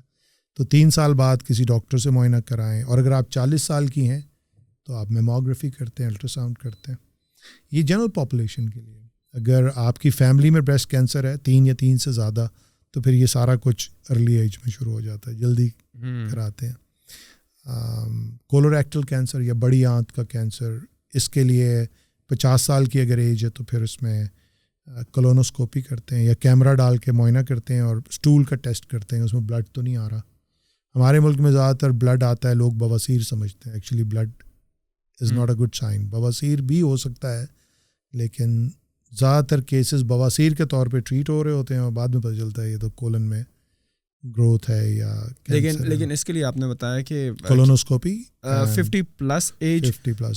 تو 3 سال بعد کسی ڈاکٹر سے معائنہ کرائیں. اور اگر آپ 40 سال کی ہیں تو آپ میموگرافی کرتے ہیں, الٹرا ساؤنڈ کرتے ہیں. یہ جنرل پاپولیشن کے لیے. اگر آپ کی فیملی میں بریسٹ کینسر ہے 3 یا 3 سے زیادہ, تو پھر یہ سارا کچھ ارلی ایج میں شروع ہو جاتا ہے, جلدی کراتے ہیں. کولوریکٹل کینسر یا بڑی آنت کا کینسر, اس کے لیے 50 سال کی اگر ایج ہے تو پھر اس میں کولونوسکوپی کرتے ہیں یا کیمرہ ڈال کے معائنہ کرتے ہیں اور اسٹول کا ٹیسٹ کرتے ہیں, اس میں بلڈ تو نہیں آ رہا. ہمارے ملک میں زیادہ تر بلڈ آتا ہے, لوگ بواسیر سمجھتے ہیں. Actually blood is not a good sign. بواسیر بھی ہو سکتا ہے, لیکن زیادہ تر کیسز بواسیر کے طور پہ ٹریٹ ہو رہے ہوتے ہیں اور بعد میں پتہ چلتا ہے یہ تو کولن میں گروتھ ہے یا لیکن اس کے لیے آپ نے بتایا کہ کولونوسکوپی 50 پلس ایج,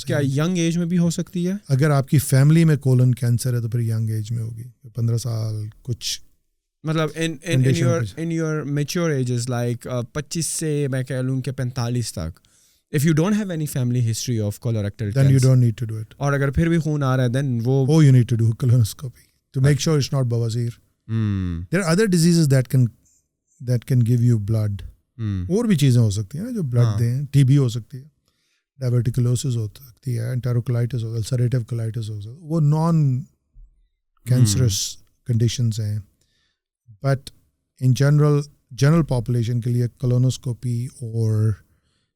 کیا ینگ ایج میں بھی ہو سکتی ہے؟ اگر آپ کی فیملی میں کولن کینسر ہے تو پھر ینگ ایج میں ہوگی. 15 سال, کچھ مطلب in your mature ages like 25 سے میں کہہ لوں کہ 45 تک if you don't have any family history of colorectal then cancer, you don't need to do it. اور اگر پھر بھی خون آ رہا ہے then وہ you need to do colonoscopy to make sure it's not bawazir. There are other diseases that can give you blood. اور بھی چیزیں ہو سکتی ہیں نا جو بلڈ دیں. ٹی بی ہو سکتی ہے, ڈائبٹیکلوسس ہو سکتی ہے, انٹیروکولائٹس ہو, السریٹیو کولائٹس ہو سکتی ہے. وہ نان کینسرس کنڈیشنز ہیں. بٹ ان جنرل پاپولیشن کے لیے کولونوسکوپی اور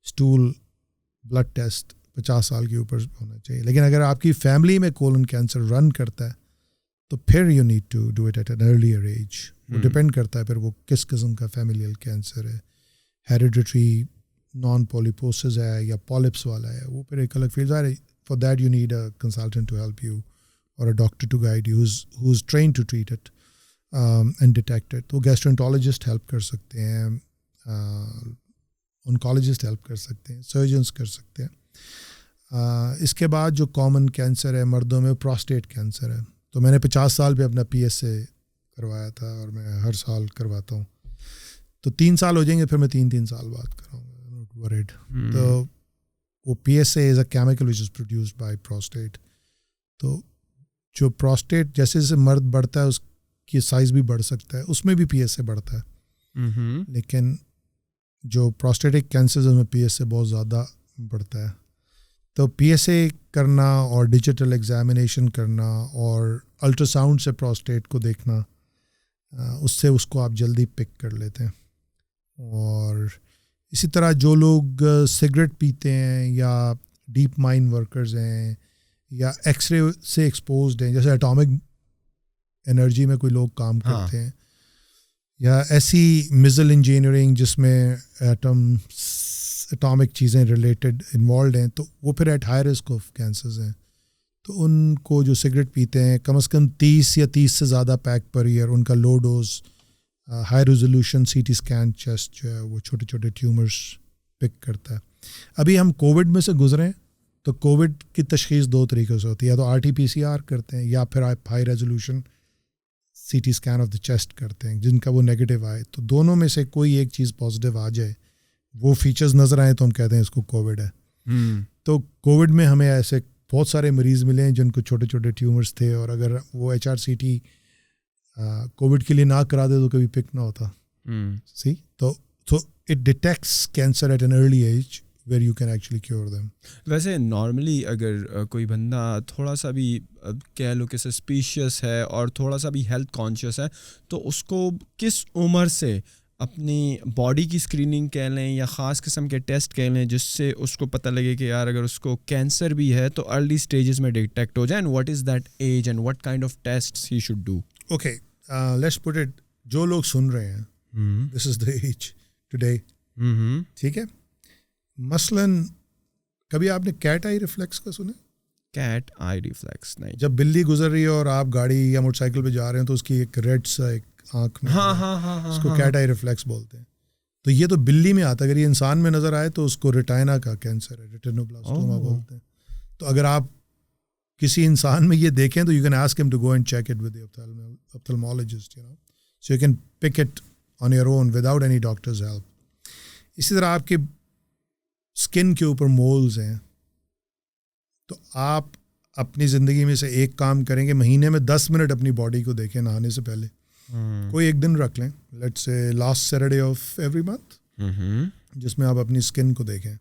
اسٹول بلڈ ٹیسٹ 50 سال کے اوپر ہونا چاہیے. لیکن اگر آپ کی فیملی میں کولن کینسر رن کرتا ہے تو پھر you need to do it at an earlier age. وہ ڈپینڈ کرتا ہے پھر وہ کس قسم کا فیملیل کینسر ہے, ہیریڈیٹری نان پولیپوسس ہے یا پالپس والا ہے, وہ پھر ایک الگ فیلڈ ہے. For that you need a consultant to help you اور a doctor to guide you who is train to treat it and detect it. تو گیسٹرونٹالوجسٹ ہیلپ کر سکتے ہیں, انکالوجسٹ ہیلپ کر سکتے ہیں, سرجنس کر سکتے ہیں. اس کے بعد جو کامن کینسر ہے مردوں میں پراسٹیٹ کینسر ہے. تو میں نے 50 سال پہ اپنا PSA کروایا تھا اور میں ہر سال کرواتا ہوں. تو 3 سال ہو جائیں گے, پھر میں 3 سال بعد کراؤں گا, ناٹ ورڈ. تو وہ PSA is a chemical which is produced by prostate. تو جو پراسٹیٹ جیسے جیسے مرد بڑھتا ہے اس کی سائز بھی بڑھ سکتا ہے, اس میں بھی PSA بڑھتا ہے. لیکن جو پراسٹیٹک کینسر میں PSA بہت زیادہ بڑھتا ہے. تو PSA کرنا اور ڈیجیٹل ایگزامینیشن کرنا اور الٹرا ساؤنڈ سے پراسٹیٹ کو دیکھنا, اس سے اس کو آپ جلدی پک کر لیتے ہیں. اور اسی طرح جو لوگ سگریٹ پیتے ہیں یا ڈیپ مائن ورکرز ہیں یا ایکس رے سے ایکسپوزڈ ہیں, جیسے اٹامک انرجی میں کوئی لوگ کام کرتے ہیں, یا ایسی میزل انجینئرنگ جس میں اٹامک چیزیں ریلیٹڈ انوالوڈ ہیں, تو وہ پھر at high risk of cancers ہیں. تو ان کو جو سگریٹ پیتے ہیں کم از کم 30 یا 30 سے زیادہ پیک پر ایئر, ان کا low dose high resolution CT scan chest جو ہے وہ چھوٹے چھوٹے ٹیومرس پک کرتا ہے. ابھی ہم کووڈ میں سے گزرے ہیں, تو کووڈ کی تشخیص 2 طریقوں سے ہوتی ہے, یا تو RT-PCR کرتے ہیں یا پھر آپ high resolution CT scan of the chest کرتے ہیں جن کا وہ نیگیٹو آئے. تو دونوں میں سے کوئی ایک چیز پازیٹیو آ جائے, وہ فیچرز نظر آئیں تو ہم کہتے ہیں اس کو کووڈ ہے. تو کووڈ میں ہمیں ایسے بہت سارے مریض ملے ہیں جن کو چھوٹے چھوٹے ٹیومرز تھے, اور اگر وہ HRCT کووڈ کے لیے نہ کرا دے تو کبھی پک نہ ہوتا. تو it detects cancer at an early age where you can actually cure them. ویسے نارملی اگر کوئی بندہ تھوڑا سا بھی کہہ لو کہ سسپیشیس ہے اور تھوڑا سا بھی ہیلتھ کانشیس ہے, تو اس کو کس عمر سے اپنی باڈی کی اسکریننگ کہہ لیں یا خاص قسم کے ٹیسٹ کہہ لیں جس سے اس کو پتہ لگے کہ یار اگر اس کو کینسر بھی ہے تو ارلی اسٹیجز میں ڈیٹیکٹ ہو جائے, and what is that age and what kind of tests he should do? Okay, let's put it, جو لوگ سن رہے ہیں دس از دا ایج ٹوڈے, ٹھیک ہے. مثلاً کبھی آپ نے کیٹ آئی ریفلیکس کا سنا؟ کیٹ آئی ریفلیکس نہیں. جب بلی گزر رہی ہے اور آپ گاڑی یا موٹر سائیکل پہ جا رہے ہیں تو اس کی ایک ریڈ سا ایک آنکھ میں, اس کو کیٹ آئی ریفلیکس بولتے ہیں. تو یہ تو بلی میں آتا ہے, اگر یہ انسان میں نظر آئے تو اس کو ریٹائنا کا کینسر ہے, ریٹینوبلاسٹوما بولتے ہیں. تو اگر آپ کسی انسان میں یہ دیکھیں تو you can ask him to go and check it with ophthalmologist, you know, so you can pick it on your own without any doctor's help. اسی طرح آپ کے اسکن کے اوپر مولز ہیں, تو آپ اپنی زندگی میں سے ایک کام کریں گے, مہینے میں 10 منٹ اپنی باڈی کو دیکھیں نہانے سے پہلے. کوئی ایک دن رکھ لیں, let's say last Saturday of every month, جس میں آپ اپنی اسکن کو دیکھیں.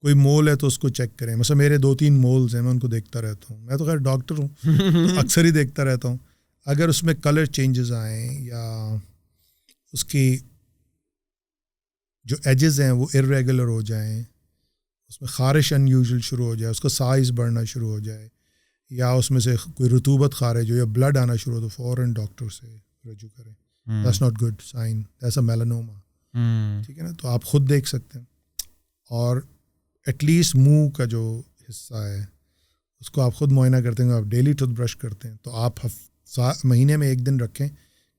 کوئی مول ہے تو اس کو چیک کریں. مثلا میرے 2-3 مولز ہیں, میں ان کو دیکھتا رہتا ہوں. میں تو خیر ڈاکٹر ہوں تو اکثر ہی دیکھتا رہتا ہوں. اگر اس میں کلر چینجز آئیں یا اس کی جو ایجز ہیں وہ ارریگولر ہو جائیں, اس میں خارش ان یوزول شروع ہو جائے, اس کا سائز بڑھنا شروع ہو جائے, یا اس میں سے کوئی رطوبت خارج ہو یا بلڈ آنا شروع ہو, تو فوراً ڈاکٹر سے رجوع کریں. That's not good sign, that's a melanoma. ٹھیک ہے نا, تو آپ خود دیکھ سکتے ہیں. اور ایٹ لیسٹ منہ کا جو حصہ ہے اس کو آپ خود معائنہ کرتے ہیں. آپ ڈیلی ٹوتھ برش کرتے ہیں تو آپ مہینے میں ایک دن رکھیں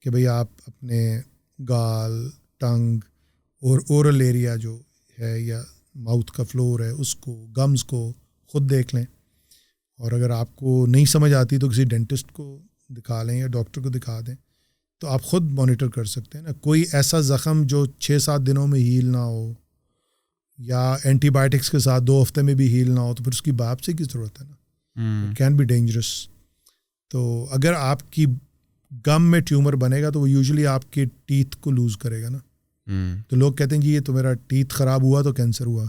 کہ بھئی آپ اپنے گال, ٹنگ اور اورل ایریا جو ہے یا ماؤتھ کا فلور ہے اس کو, گمز کو خود دیکھ لیں. اور اگر آپ کو نہیں سمجھ آتی تو کسی ڈینٹسٹ کو دکھا لیں یا ڈاکٹر کو دکھا دیں تو آپ خود مانیٹر کر سکتے ہیں نا. کوئی ایسا زخم جو 6-7 دنوں میں ہیل نہ ہو یا اینٹی بائیوٹکس کے ساتھ 2 ہفتے میں بھی ہیل نہ ہو تو پھر اس کی باپسی کی ضرورت ہے نا. It can be dangerous. تو اگر آپ کی گم میں ٹیومر بنے گا تو وہ یوزلی آپ کے ٹیتھ کو لوز کرے گا نا. تو لوگ کہتے ہیں جی یہ تو میرا ٹیتھ خراب ہوا تو کینسر ہوا.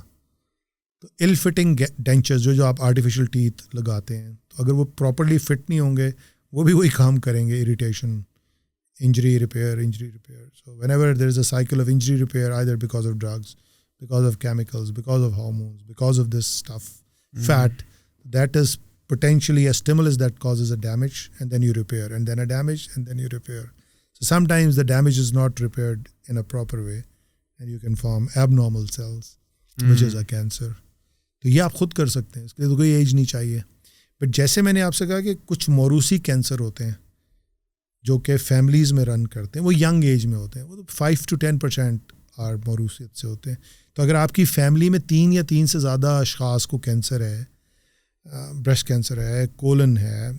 تو ایل فٹنگ ڈینچرز جو آپ آرٹیفیشیل ٹیتھ لگاتے ہیں تو اگر وہ پراپرلی فٹ نہیں ہوں گے وہ بھی وہی کام کریں گے, irritation, injury repair. So whenever there is a cycle of injury repair, either because of drugs, because of chemicals, because of hormones, because of this stuff, fat, that is potentially a stimulus that causes a damage, and then you repair, and then a damage, and then you repair. So sometimes the damage is not repaired in a proper way, and you can form abnormal cells, which is a cancer. تو یہ آپ خود کر سکتے ہیں, اس کے لیے تو کوئی ایج نہیں چاہیے. بٹ جیسے میں نے آپ سے کہا کہ کچھ موروثی کینسر ہوتے ہیں جو کہ فیملیز میں رن کرتے ہیں, وہ ینگ ایج میں ہوتے ہیں, وہ 5 to 10% آر موروثیت سے ہوتے ہیں. تو اگر آپ کی فیملی میں 3 یا 3 سے زیادہ اشخاص کو کینسر ہے, بریسٹ کینسر ہے, کولن ہے,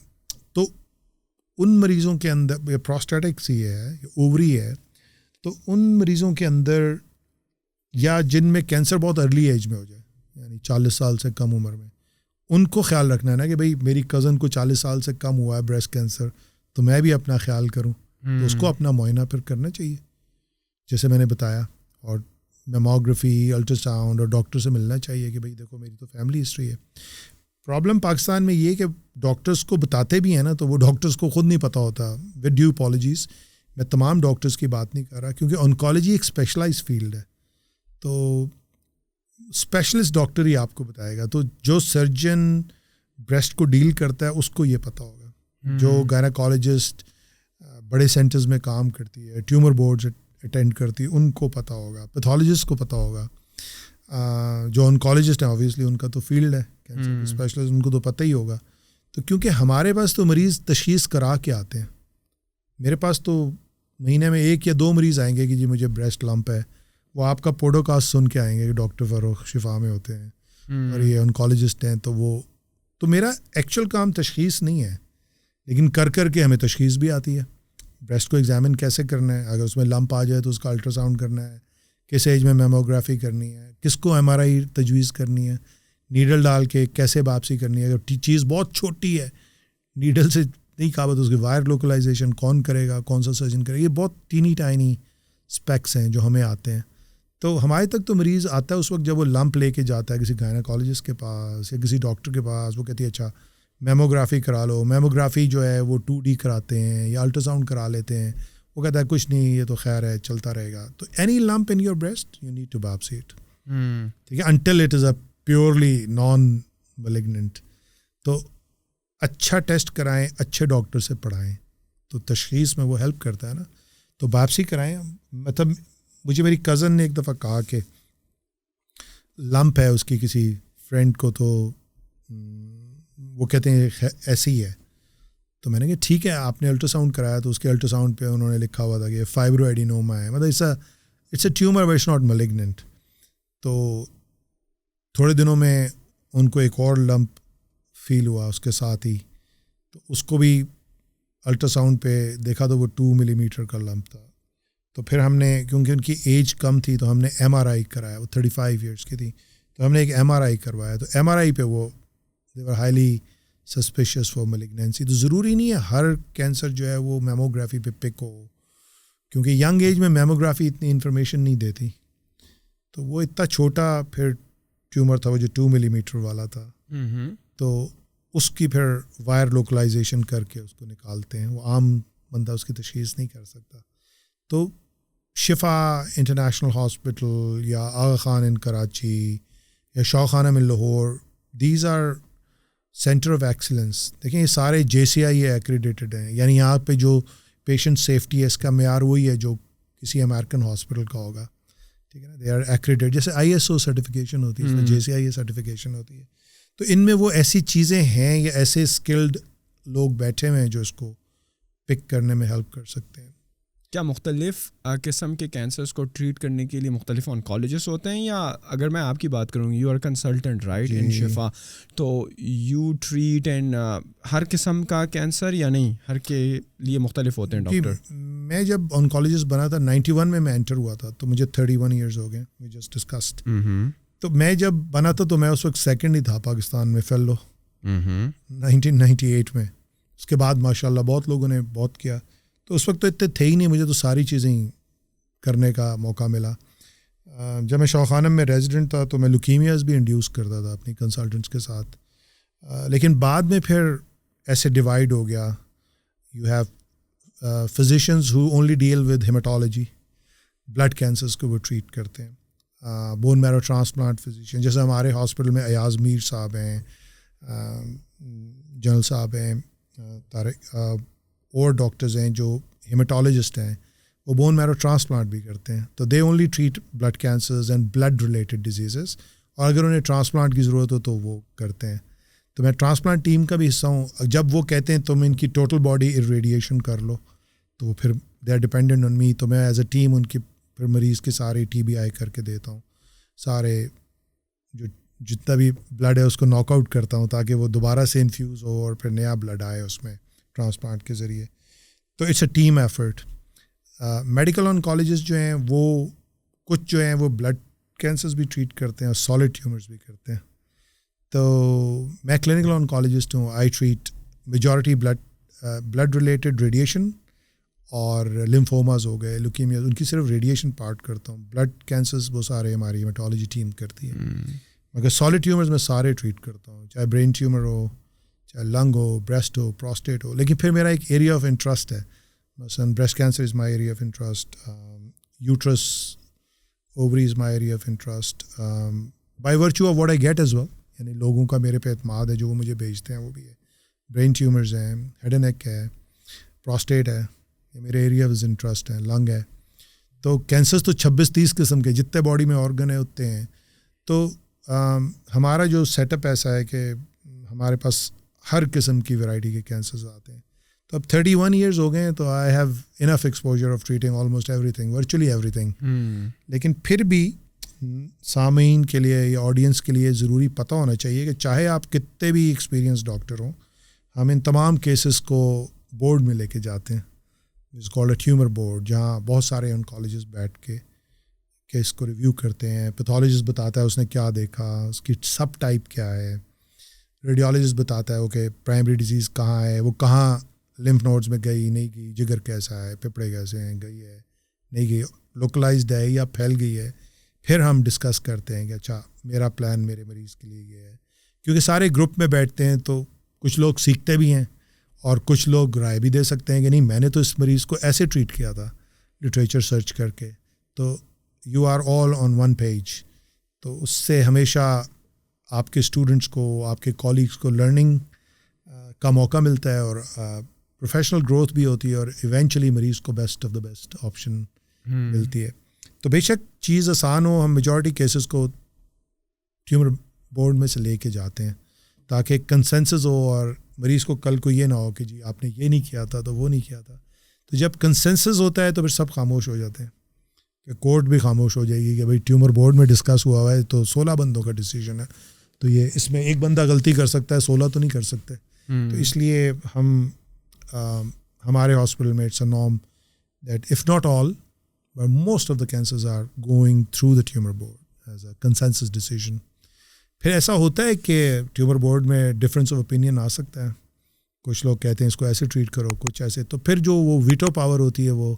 تو ان مریضوں کے اندر یا پروسٹیٹک سی ہے یا اووری ہے, تو ان مریضوں کے اندر یا جن میں کینسر بہت ارلی ایج میں ہو جائے, یعنی 40 سال سے کم عمر میں, ان کو خیال رکھنا ہے نا کہ بھئی میری کزن کو 40 سال سے کم ہوا ہے بریسٹ کینسر, تو میں بھی اپنا خیال کروں. تو اس کو اپنا معائنہ پھر کرنا چاہیے جیسے میں نے بتایا, اور میموگرافی, الٹرا ساؤنڈ, اور ڈاکٹر سے ملنا چاہیے کہ بھئی دیکھو میری تو فیملی ہسٹری ہے. پرابلم پاکستان میں یہ کہ ڈاکٹرز کو بتاتے بھی ہیں نا تو وہ ڈاکٹرز کو خود نہیں پتہ ہوتا. ود ڈیو اپالوجیز, میں تمام ڈاکٹرز کی بات نہیں کر رہا کیونکہ آنکالوجی ایک اسپیشلائز فیلڈ ہے, تو اسپیشلسٹ ڈاکٹر ہی آپ کو بتائے گا. تو جو سرجن بریسٹ کو ڈیل کرتا ہے اس کو یہ پتہ ہوگا. جو گائنیکالوجسٹ بڑے سینٹرز میں کام کرتی ہے, ٹیومر بورڈز اٹینڈ کرتی ہے, ان کو پتہ ہوگا. پیتھولوجسٹ کو پتہ ہوگا. جو آنکالوجسٹ ہیں آبویسلی ان کا تو فیلڈ ہے کینسر اسپیشلسٹ, ان کو تو پتہ ہی ہوگا. تو کیونکہ ہمارے پاس تو مریض تشخیص کرا کے آتے ہیں. میرے پاس تو مہینے میں 1 یا 2 مریض آئیں گے کہ جی مجھے بریسٹ لمپ ہے, وہ آپ کا پوڈکاسٹ سن کے آئیں گے کہ ڈاکٹر فروخ شفا میں ہوتے ہیں اور یہ آنکالوجسٹ ہیں. تو میرا ایکچوئل کام تشخیص نہیں ہے, لیکن کر کے ہمیں تشخیص بھی آتی ہے. بریسٹ کو ایگزامن کیسے کرنا ہے, اگر اس میں لمپ آ جائے تو اس کا الٹرا ساؤنڈ کرنا ہے, کس ایج میں میموگرافی کرنی ہے, کس کو ایم آر آئی تجویز کرنی ہے, نیڈل ڈال کے کیسے واپسی کرنی ہے. اگر چیز بہت چھوٹی ہے, نیڈل سے نہیں قابل, تو اس کی وائر لوکلائزیشن کون کرے گا, کون سا سرجن کرے گا. یہ بہت ٹائنی اسپیکس ہیں جو ہمیں آتے ہیں. تو ہمارے تک تو مریض آتا ہے اس وقت جب وہ لمپ لے کے جاتا ہے کسی گائنیکالوجسٹ کے پاس یا کسی ڈاکٹر کے پاس. وہ کہتی ہے اچھا میموگرافی کرا لو. میموگرافی جو ہے وہ 2D کراتے ہیں یا الٹرا ساؤنڈ کرا لیتے ہیں. وہ کہتا ہے کچھ نہیں, یہ تو خیر ہے, چلتا رہے گا. تو any lump in your breast you need to biopsy it, ٹھیک ہے, until it is a purely non malignant. تو اچھا ٹیسٹ کرائیں, اچھے ڈاکٹر سے پڑھائیں, تو تشخیص میں وہ ہیلپ کرتا ہے نا. تو باپسی کرائیں. مطلب مجھے میری کزن نے ایک دفعہ کہا کہ لمپ ہے اس کی کسی فرینڈ کو, تو وہ کہتے ہیں ایسی ہی ہے. تو میں نے کہا ٹھیک ہے, آپ نے الٹرا ساؤنڈ کرایا تو اس کے الٹرا ساؤنڈ پہ انہوں نے لکھا ہوا تھا کہ فائبرو ایڈینوما ہے, مطلب it's a tumour but it's not malignant. تو تھوڑے دنوں میں ان کو ایک اور لمپ فیل ہوا اس کے ساتھ ہی, تو اس کو بھی الٹرا ساؤنڈ پہ دیکھا تو وہ 2 ملی میٹر کا لمپ تھا. تو پھر ہم نے, کیونکہ ان کی ایج کم تھی, تو ہم نے ایم آر آئی کرایا. وہ 35 ایئرس کی تھی, تو ہم نے ایک ایم آر آئی کروایا. تو ایم آر آئی پہ وہ they were highly suspicious for malignancy. تو ضروری نہیں ہے ہر کینسر جو ہے وہ میموگرافی پہ پک ہو, کیونکہ ینگ ایج میں میموگرافی اتنی انفارمیشن نہیں دیتی. تو وہ اتنا چھوٹا پھر ٹیومر تھا وہ جو 2 ملی میٹر والا تھا, تو اس کی پھر وائر لوکلائزیشن کر کے اس کو نکالتے ہیں. وہ عام بندہ اس کی تشخیص نہیں کر سکتا. تو شفا انٹرنیشنل ہاسپٹل یا آغا خان ان کراچی یا شوخانہ میں Lahore, these are centre of excellence. دیکھیں یہ سارے JCI ایکریڈیٹڈ ہیں, یعنی یہاں پہ جو پیشنٹ سیفٹی ہے اس کا معیار وہی ہے جو کسی امریکن ہاسپٹل کا ہوگا, ٹھیک ہے نا. دے آر ایکریڈیٹڈ, جیسے ISO سرٹیفکیشن ہوتی ہے, JCI سرٹیفکیشن ہوتی ہے. تو ان میں وہ ایسی چیزیں ہیں یا ایسے اسکلڈ لوگ بیٹھے ہوئے ہیں جو اس کو پک کرنے میں ہیلپ کر سکتے ہیں. کیا مختلف قسم کے کینسرس کو ٹریٹ کرنے کے لیے مختلف آنکالوجسٹ ہوتے ہیں، یا اگر میں آپ کی بات کروں یو آر کنسلٹنٹ رائٹ ان شفا، تو یو ٹریٹ اینڈ ہر قسم کا کینسر یا نہیں، ہر کے لیے مختلف ہوتے ہیں ڈاکٹر؟ میں جب آنکالوجسٹ بنا تھا 91 میں انٹر ہوا تھا، تو مجھے 31 ایئرز ہو گئے، وی جسٹ ڈسکسڈ. تو میں جب بنا تھا تو میں اس وقت سیکنڈ ہی تھا پاکستان میں فیلو 1998 میں. اس کے بعد ماشاء اللہ بہت لوگوں نے بہت کیا، تو اس وقت تو اتنے تھے ہی نہیں، مجھے تو ساری چیزیں ہی کرنے کا موقع ملا. جب میں شوق خانم میں ریزیڈنٹ تھا تو میں لوکیمیاز بھی انڈیوس کرتا تھا اپنی کنسلٹنٹس کے ساتھ، لیکن بعد میں پھر ایسے ڈیوائڈ ہو گیا. You have physicians who only deal with haematology, blood cancers کو وہ ٹریٹ کرتے ہیں. بون میرو ٹرانسپلانٹ فزیشین جیسے ہمارے ہاسپٹل میں ایاز میر صاحب ہیں، جنرل صاحب ہیں، طارق اور ڈاکٹرز ہیں جو ہیماٹولوجسٹ ہیں، وہ بون میرو ٹرانسپلانٹ بھی کرتے ہیں. تو they only treat blood cancers and blood related diseases, اور اگر انہیں ٹرانسپلانٹ کی ضرورت ہو تو وہ کرتے ہیں. تو میں ٹرانسپلانٹ ٹیم کا بھی حصہ ہوں. جب وہ کہتے ہیں تم ان کی ٹوٹل باڈی ریڈیشن کر لو، تو وہ پھر دے آر ڈپینڈنٹ آن می، تو میں ایز اے ٹیم ان کی پھر مریض کے سارے ٹی بی آئی کر کے دیتا ہوں، سارے جو جتنا بھی بلڈ ہے اس کو ناک آؤٹ کرتا ہوں تاکہ وہ دوبارہ سے انفیوز ہو اور پھر نیا بلڈ آئے اس میں ٹرانسپلانٹ کے ذریعے. تو it's a team effort. Medical oncologist جو ہیں وہ کچھ جو ہیں وہ بلڈ کینسرز بھی ٹریٹ کرتے ہیں اور سالڈ ٹیومرز بھی کرتے ہیں. تو میں کلینکل آنکالوجسٹ ہوں. I treat majority blood related radiation اور لمفوماز ہو گئے، لیوکیمیاز، ان کی صرف ریڈیشن پارٹ کرتا ہوں. بلڈ کینسرز وہ سارے ہماری ہیماٹولوجی ٹیم کرتی ہے، مگر سالڈ ٹیومرز میں سارے ٹریٹ کرتا ہوں، چاہے برین ٹیومر ہو، چاہے لنگ ہو، بریسٹ ہو، پروسٹیٹ ہو. لیکن پھر میرا ایک ایریا آف انٹرسٹ ہے، مثلاً breast cancer is my area of interest, uterus ovary is my area of interest, by virtue of what I get as well, یعنی لوگوں کا میرے پہ اعتماد ہے جو وہ مجھے بھیجتے ہیں وہ بھی ہے. برین ٹیومرز ہیں، ہیڈ اینڈ نیک ہے، پروسٹیٹ ہے، یہ میرے ایریا آف انٹرسٹ ہے، لنگ ہے. تو کینسرز تو 26-30 قسم کے جتنے باڈی میں آرگن ہیں اتنے ہیں. تو ہمارا جو سیٹ اپ ایسا ہے کہ ہمارے پاس ہر قسم کی ویرائٹی کے کینسرز آتے ہیں. تو اب 31 ایئرز ہو گئے ہیں تو I have enough exposure of treating almost every thing, virtually every thing. لیکن پھر بھی سامعین کے لیے یا آڈینس کے لیے ضروری پتہ ہونا چاہیے کہ چاہے آپ کتنے بھی ایکسپیرینس ڈاکٹر ہوں، ہم ان تمام کیسز کو بورڈ میں لے کے جاتے ہیں، it's called a tumour board, جہاں بہت سارے آنکالوجسٹ بیٹھ کے کیس کو ریویو کرتے ہیں. پیتھولوجسٹ بتاتا ہے اس نے کیا دیکھا، اس کی سب ٹائپ کیا ہے. ریڈیولوجسٹ بتاتا ہے اوکے پرائمری ڈیزیز کہاں ہے، وہ کہاں لمف نوڈز میں گئی نہیں گئی، جگر کیسا ہے، پھپڑے کیسے ہیں، گئی ہے نہیں گئی، لوکلائزڈ ہے یا پھیل گئی ہے. پھر ہم ڈسکس کرتے ہیں کہ اچھا میرا پلان میرے مریض کے لیے یہ ہے. کیونکہ سارے گروپ میں بیٹھتے ہیں تو کچھ لوگ سیکھتے بھی ہیں اور کچھ لوگ رائے بھی دے سکتے ہیں کہ نہیں میں نے تو اس مریض کو ایسے ٹریٹ کیا تھا لٹریچر سرچ کر کے. تو you are all on one page. تو اس سے ہمیشہ آپ کے اسٹوڈنٹس کو، آپ کے کولیگس کو لرننگ کا موقع ملتا ہے اور پروفیشنل گروتھ بھی ہوتی ہے اور ایونچولی مریض کو best of the best option ملتی ہے. تو بے شک چیز آسان ہو، ہم میجورٹی کیسز کو ٹیومر بورڈ میں سے لے کے جاتے ہیں تاکہ کنسنسس ہو اور مریض کو کل کو یہ نہ ہو کہ جی آپ نے یہ نہیں کیا تھا تو وہ نہیں کیا تھا. تو جب کنسنسس ہوتا ہے تو پھر سب خاموش ہو جاتے ہیں، کہ کورٹ بھی خاموش ہو جائے گی کہ بھائی ٹیومر بورڈ میں ڈسکس ہوا ہے تو 16 بندوں کا ڈیسیجن ہے، تو یہ اس میں ایک بندہ غلطی کر سکتا ہے، 16 تو نہیں کر سکتے. تو اس لیے ہم ہمارے ہاسپٹل میں it's a norm that if not all but most of the cancers are going through the tumour board as a consensus decision. پھر ایسا ہوتا ہے کہ ٹیومر بورڈ میں ڈفرینس آف اوپینین آ سکتا ہے، کچھ لوگ کہتے ہیں اس کو ایسے ٹریٹ کرو، کچھ ایسے. تو پھر جو وہ ویٹو پاور ہوتی ہے وہ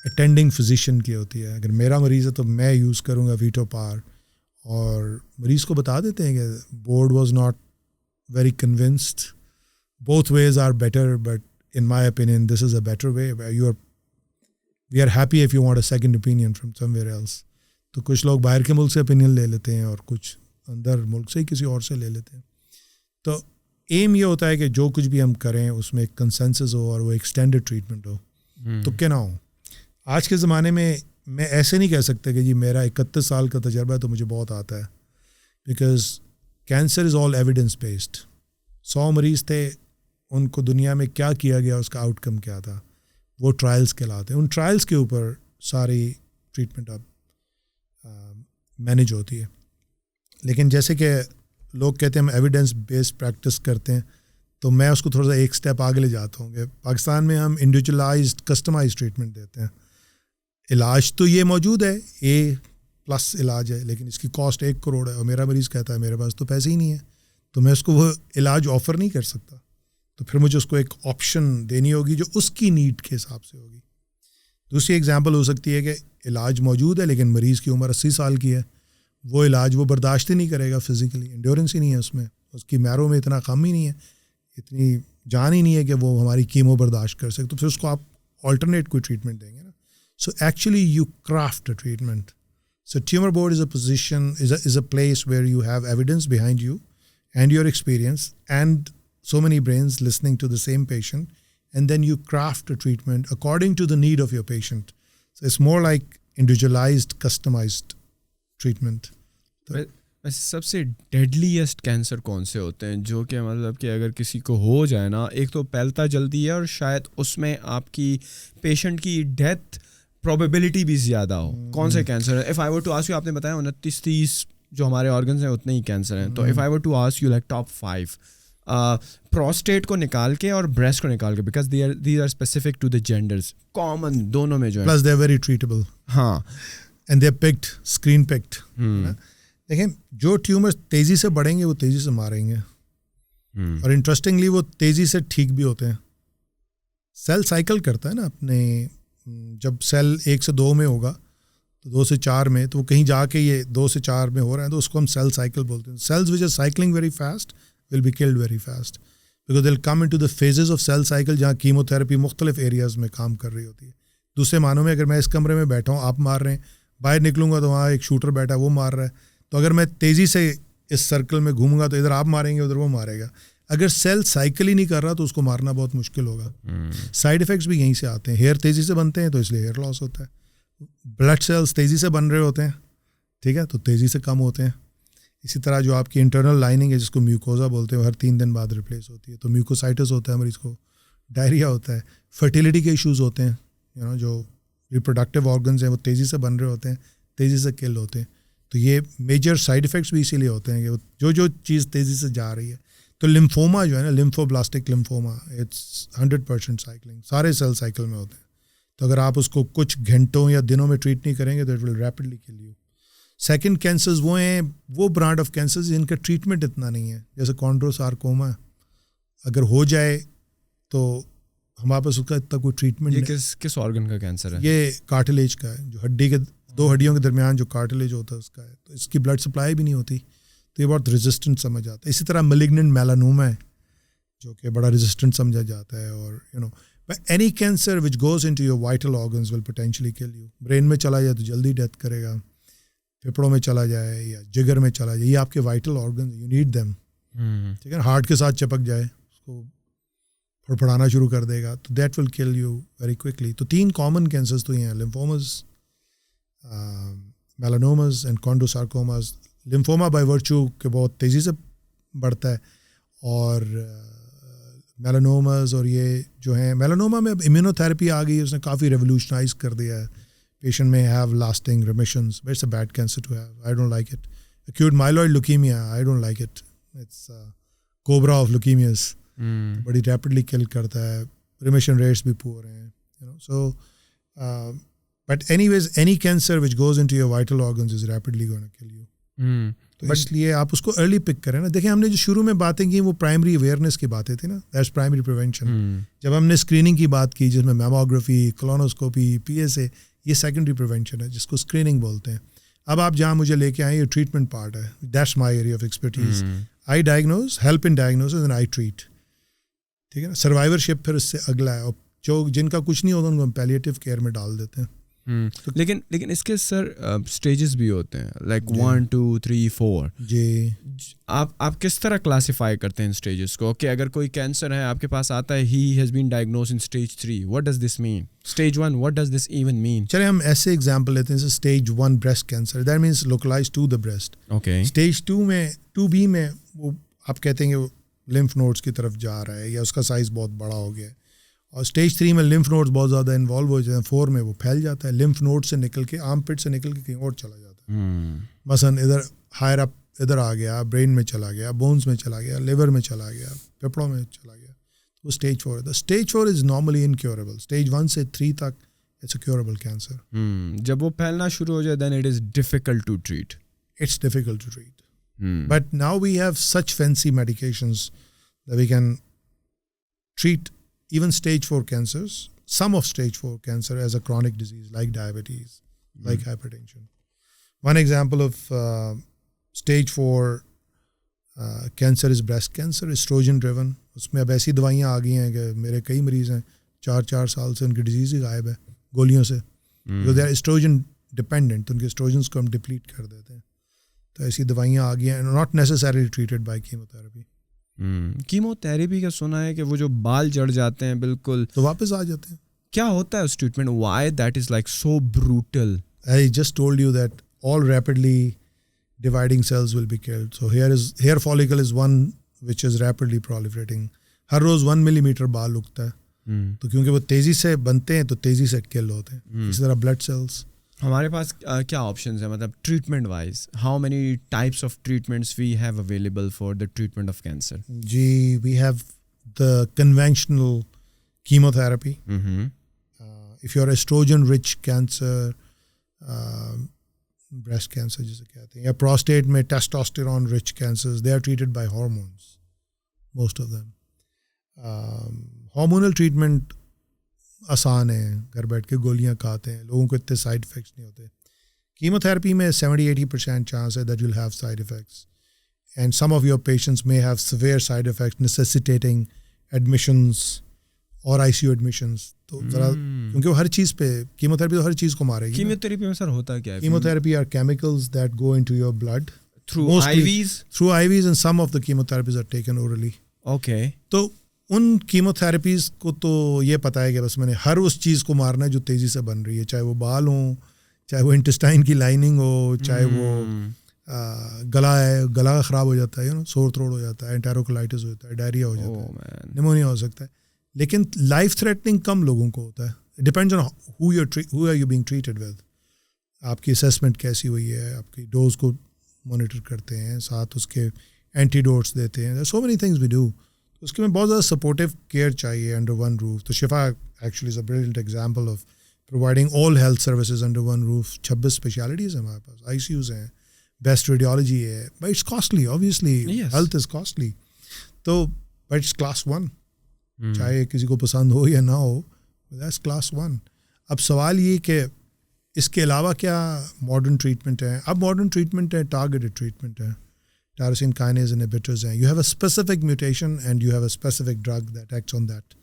اٹینڈنگ فزیشین کی ہوتی ہے. اگر میرا مریض ہے تو میں یوز کروں گا ویٹو پاور، اور مریض کو بتا دیتے ہیں کہ board was not very convinced, both ways are better but in my opinion this is a better way where we are happy if you want a second opinion from somewhere else. تو کچھ لوگ باہر کے ملک سے opinion لے لیتے ہیں اور کچھ اندر ملک سے ہی کسی اور سے لے لیتے ہیں. تو ایم یہ ہوتا ہے کہ جو کچھ بھی ہم کریں اس میں ایک کنسنسس ہو اور وہ ایکسٹینڈڈ ٹریٹمنٹ ہو. تو کیا نہ ہو. آج کے زمانے میں میں ایسے نہیں کہہ سکتا کہ جی میرا 31 سال کا تجربہ ہے تو مجھے بہت آتا ہے، because cancer is all evidence based. 100 مریض تھے، ان کو دنیا میں کیا کیا گیا، اس کا آؤٹ کم کیا تھا، وہ ٹرائلز کہلاتے ہیں. ان ٹرائلز کے اوپر ساری ٹریٹمنٹ اب مینیج ہوتی ہے. لیکن جیسے کہ لوگ کہتے ہیں ہم ایویڈنس بیسڈ پریکٹس کرتے ہیں, تو میں اس کو تھوڑا سا ایک سٹیپ آگے لے جاتا ہوں کہ پاکستان میں ہم انڈیویجولائزڈ کسٹمائز ٹریٹمنٹ دیتے ہیں. علاج تو یہ موجود ہے, A+ علاج ہے, لیکن اس کی کاسٹ 1 کروڑ ہے, اور میرا مریض کہتا ہے میرے پاس تو پیسے ہی نہیں ہیں, تو میں اس کو وہ علاج آفر نہیں کر سکتا. تو پھر مجھے اس کو ایک آپشن دینی ہوگی جو اس کی نیڈ کے حساب سے ہوگی. دوسری ایگزامپل ہو سکتی ہے کہ علاج موجود ہے لیکن مریض کی عمر 80 سال کی ہے, وہ علاج وہ برداشت ہی نہیں کرے گا, فزیکلی انڈیورنس ہی نہیں ہے اس میں, اس کی میرو میں اتنا کم ہی نہیں ہے, اتنی جان ہی نہیں ہے کہ وہ ہماری کیمو برداشت کر سکے, تو پھر اس کو آپ آلٹرنیٹ کوئی ٹریٹمنٹ دیں گے نا. So actually you craft a treatment. So tumour board is a position, is a place where you have evidence behind you and your experience and so many brains listening to the same patient, and then you craft a treatment according to the need of your patient. So it's more like individualized, customized treatment. ویسے سب سے ڈیڈلیسٹ cancer کون سے ہوتے ہیں جو کہ مطلب کہ اگر کسی کو ہو جائے نا, ایک تو پھیلتا جلدی ہے اور شاید اس میں آپ کی پیشنٹ کی ڈیتھ پروبیبلٹی بھی زیادہ ہو, کون سے کینسر ہے؟ If I were to ask you, آپ نے بتایا 29-30 جو ہمارے آرگنز ہیں اتنے ہی کینسر ہیں, تو if I were to ask you like top 5 prostate کو نکال کے اور بریسٹ کو نکال کے, because these are specific to the genders, common دونوں میں جو ہے, plus they are very treatable. ہاں, and they are picked, screen picked. دیکھیں جو ٹیومر تیزی سے بڑھیں گے وہ تیزی سے ماریں گے, اور انٹرسٹنگلی وہ تیزی سے ٹھیک بھی ہوتے ہیں. سیل سائیکل کرتا ہے نا اپنے, جب سیل 1 سے 2 میں ہوگا تو 2 سے 4 میں, تو وہ کہیں جا کے یہ 2 سے 4 میں ہو رہا ہے, تو اس کو ہم سیل سائیکل بولتے ہیں. Cells which are cycling very fast will be killed very fast because they'll come into the phases of cell cycle جہاں کیموتھراپی مختلف ایریاز میں کام کر رہی ہوتی ہے. دوسرے معنوں میں اگر میں اس کمرے میں بیٹھا ہوں, آپ مار رہے ہیں, باہر نکلوں گا تو وہاں ایک شوٹر بیٹھا ہے وہ مار رہا ہے, تو اگر میں تیزی سے اس سرکل میں گھوموں گا تو ادھر آپ ماریں گے ادھر وہ مارے گا. اگر سیل سائیکل ہی نہیں کر رہا تو اس کو مارنا بہت مشکل ہوگا. سائڈ افیکٹس بھی یہیں سے آتے ہیں. ہیئر تیزی سے بنتے ہیں تو اس لیے ہیئر لاس ہوتا ہے. بلڈ سیلس تیزی سے بن رہے ہوتے ہیں, ٹھیک ہے, تو تیزی سے کم ہوتے ہیں. اسی طرح جو آپ کی انٹرنل لائننگ ہے جس کو میوکوزا بولتے ہیں, وہ ہر 3 دن بعد ریپلیس ہوتی ہے, تو میوکوسائٹس ہوتا ہے مریض کو, ڈائریا ہوتا ہے, فرٹیلیٹی کے ایشوز ہوتے ہیں, جو ریپروڈکٹیو آرگنز ہیں وہ تیزی سے بن رہے ہوتے ہیں, تیزی سے کل ہوتے ہیں. تو یہ میجر سائڈ افیکٹس بھی اسی لیے ہوتے ہیں کہ جو چیز تیزی سے جا رہی ہے. تو لمفوما جو ہے نا, لیمفوبلاسٹک لمفوما, اٹس 100% سائیکلنگ, سارے سیل سائیکل میں ہوتے ہیں. تو اگر آپ اس کو کچھ گھنٹوں یا دنوں میں ٹریٹ نہیں کریں گے تو اٹ ول ریپڈلی کل یو. سیکنڈ کینسرز وہ ہیں, وہ برانڈ آف کینسرز جن کا ٹریٹمنٹ اتنا نہیں ہے, جیسے کونڈروسارکوما, اگر ہو جائے تو ہمارے پاس اس کا اتنا کوئی ٹریٹمنٹ. یہ کس آرگن کا کینسر ہے؟ یہ کارٹلیج کا ہے, جو ہڈی کے 2 ہڈیوں کے درمیان جو کارٹلیج ہوتا ہے اس کا ہے, تو اس کی بلڈ سپلائی بھی نہیں ہوتی, تو یہ بہت ریزسٹنٹ سمجھ آتا ہے. اسی طرح میلیگننٹ میلانوما ہے جو کہ بڑا ریزسٹنٹ سمجھا جاتا ہے. اور any cancer which goes into your vital organs will potentially کل یو. برین میں چلا جائے تو جلدی ڈیتھ کرے گا, پھیپڑوں میں چلا جائے یا جگر میں چلا جائے, یہ آپ کے vital organs, you need them, ٹھیک ہے. ہارٹ کے ساتھ چپک جائے, اس کو پھڑپڑانا شروع کر دے گا, تو دیٹ ول کل یو ویری کوئکلی. تو 3 کامن کینسرز تو یہ ہیں, لمفومز, میلانومز اینڈ کونڈروسارکوماز. لمفوما بائی ورچو کہ بہت تیزی سے بڑھتا ہے, اور میلانومز اور یہ جو ہیں, میلانوما میں اب امیونو تھراپی آ گئی, اس نے کافی ریولیوشنائز کر دیا ہے. Patient may have lasting remissions, but it's a bad cancer to have. I don't like it. Acute myeloid leukemia, I don't like it. It's cobra of leukemias. Badi rapidly kill karta hai. Remission rates bhi poor hain. So, but anyways, any cancer which goes into your vital organs is rapidly going to kill you. تو اس لیے آپ اس کو early پک کریں نا. دیکھیں ہم نے جو شروع میں باتیں کی وہ پرائمری اویئرنیس کی باتیں تھیں نا, دیٹس پرائمری پریونشن. جب ہم نے اسکریننگ کی بات کی جس میں میموگرافی, کولونوسکوپی, PSA, یہ سیکنڈری پریونشن ہے جس کو اسکریننگ بولتے ہیں. اب آپ جہاں مجھے لے کے آئیں یہ ٹریٹمنٹ پارٹ ہے, that's my area of expertise. I diagnose, help in diagnosis and I treat, ٹھیک ہے نا. سروائیورشپ پھر اس سے اگلا ہے, اور جو جن کا کچھ نہیں ہوتا ان کو ہم پیلیٹیو کیئر میں ڈال دیتے ہیں. لیکن اس کے سر اسٹیجز بھی ہوتے ہیں, لائک 1 2 3 4. جی, آپ کس طرح کلاسیفائی کرتے ہیں اسٹیجز کو, کہ اگر کوئی کینسر ہے آپ کے پاس آتا ہے, he has been diagnosed in stage 3, what does this mean? Stage 1, what does this even mean? چلے ہم ایسے ایگزامپل لیتے ہیں, stage 1 breast cancer, that means localise to the breast. Okay. Stage 2 میں 2B میں وہ آپ کہتے ہیں کہ وہ لمف نوڈس کی طرف جا رہا ہے یا اس کا سائز بہت بڑا ہو گیا ہے, اور اسٹیج 3 میں لمف نوڈز بہت زیادہ انوالو ہو جاتے ہیں. 4 میں وہ پھیل جاتا ہے, لمف نوڈ سے نکل کے آرم پٹ سے نکل کے کہیں اور چلا جاتا ہے. مثلاً ادھر ہائر اپ ادھر آ گیا, برین میں چلا گیا, بونز میں چلا گیا, لیور میں چلا گیا, پھیپھڑوں میں چلا گیا. وہ اسٹیج 4 ہے. Stage 4 is normally incurable. Stage 1 سے 3 تک اٹس اے کیوریبل کینسر. جب وہ پھیلنا شروع ہو جائے then it is difficult to treat. It's difficult to treat. But now we have such fancy medications that we can treat even stage 4 cancers, some of stage 4 cancer as a chronic disease like diabetes, like hypertension. One example of stage 4 cancer is breast cancer, estrogen driven. اس میں اب ایسی دوائیاں آ گئی ہیں کہ میرے کئی مریض ہیں 4 سال سے ان کی ڈیزیز ہی غائب ہے گولیوں سے. Because they are estrogen dependent, تو ان کے اسٹروجنس کو ہم ڈپلیٹ کر دیتے ہیں. تو ایسی دوائیاں آ گئی ہیں, not necessarily treated by chemotherapy. Chemotherapy کا سنا ہے کہ وہ جو بال جڑ جاتے ہیں بالکل تو واپس آ جاتے ہیں. کیا ہوتا ہے اس treatment, why that is like so brutal? I just told you that all rapidly dividing cells will be killed. So hair follicle is one which is rapidly proliferating. ہر روز 1 millimeter بال اگتا ہے, تو کیونکہ وہ تیزی سے بنتے ہیں تو تیزی سے کل ہوتے ہیں. اسی طرح بلڈ سیلس. ہمارے پاس کیا آپشنز ہیں, مطلب treatment wise how many types of treatments we have available for the treatment of cancer? جی, we have the conventional chemotherapy. If you are oestrogen rich cancer, breast cancer جسے کہتے ہیں, یا prostate میں testosterone rich cancers, they are treated by hormones most of them. Hormonal treatment آسان ہے, گھر بیٹھ کے گولیاں کھاتے ہیں, لوگوں کو اتنے سائڈ افیکٹس نہیں ہوتے. کیموتھراپی میں 70-80% چانس ہے that you will have side effects, and some of your patients may have severe side effects necessitating admissions اور ICU ایڈمیشنس. تو ذرا کیونکہ وہ ہر چیز پہ کیموتھراپی تو ہر چیز کو مارے گی. کیموتھراپی میں سر ہوتا کیا ہے؟ Chemotherapy are chemicals that go into your blood through IVs. Through IVs, and some of the chemotherapies are taken orally. Okay. تو ان کیموتھراپیز کو تو یہ پتہ ہے کہ بس میں نے ہر اس چیز کو مارنا ہے جو تیزی سے بن رہی ہے, چاہے وہ بال ہوں, چاہے وہ انٹسٹائن کی لائننگ ہو, چاہے وہ گلا ہے, گلا خراب ہو جاتا ہے, سور تھروٹ ہو جاتا ہے, انٹیروکولائٹس ہو جاتا ہے, ڈائریا ہو جاتا ہے, نیمونیا ہو سکتا ہے. لیکن لائف تھریٹننگ کم لوگوں کو ہوتا ہے. Depends on who are you being treated with. آپ کی اسیسمنٹ کیسی ہوئی ہے, آپ کی ڈوز کو مانیٹر کرتے ہیں, ساتھ اس کے اینٹی ڈوٹس دیتے ہیں. So many things we do. اس کے میں بہت زیادہ سپورٹیو کیئر چاہیے انڈر ون روف. تو Shifa actually is a brilliant example of providing all health services under one roof. 26 specialties ہیں ہمارے پاس, ICUs ہیں, بیسٹ ریڈیولوجی ہے. But it's costly, obviously health is costly. تو بٹ اٹس کلاس 1, چاہے کسی کو پسند ہو یا نہ ہو, دیٹس کلاس 1. اب سوال یہ کہ اس کے علاوہ کیا ماڈرن ٹریٹمنٹ ہے. اب ماڈرن ٹریٹمنٹ ہے ٹارگیٹڈ ٹریٹمنٹ ہے. Tyrosine kinase inhibitors ہیں. You have a specific mutation and you have a specific drug that acts on that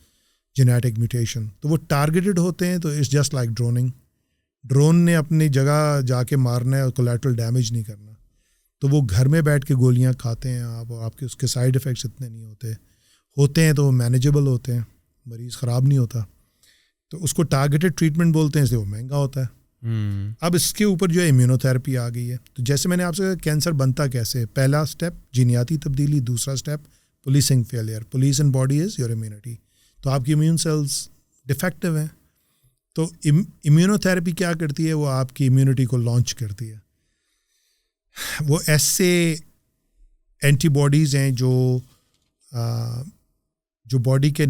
genetic mutation. تو وہ targeted ہوتے ہیں. تو it's just like droning. Drone نے اپنی جگہ جا کے مارنا ہے اور collateral damage نہیں کرنا. تو وہ گھر میں بیٹھ کے گولیاں کھاتے ہیں آپ, اور آپ کے اس کے سائڈ افیکٹس اتنے نہیں ہوتے ہیں تو وہ مینیجبل ہوتے ہیں, مریض خراب نہیں ہوتا. تو اس کو ٹارگیٹڈ ٹریٹمنٹ بولتے ہیں, اس لیے وہ مہنگا ہوتا ہے. اب اس کے اوپر جو ہے امیونوتھراپی آ گئی ہے. تو جیسے میں نے آپ سے کہا کینسر بنتا کیسے, پہلا اسٹیپ جینیاتی تبدیلی, دوسرا step policing failure. Police in body is your immunity. تو آپ کی امیون سیلز ڈیفیکٹیو ہیں. تو امیونوتھراپی کیا کرتی ہے, وہ آپ کی امیونٹی کو لانچ کرتی ہے. وہ ایسے اینٹی باڈیز ہیں جو باڈی کے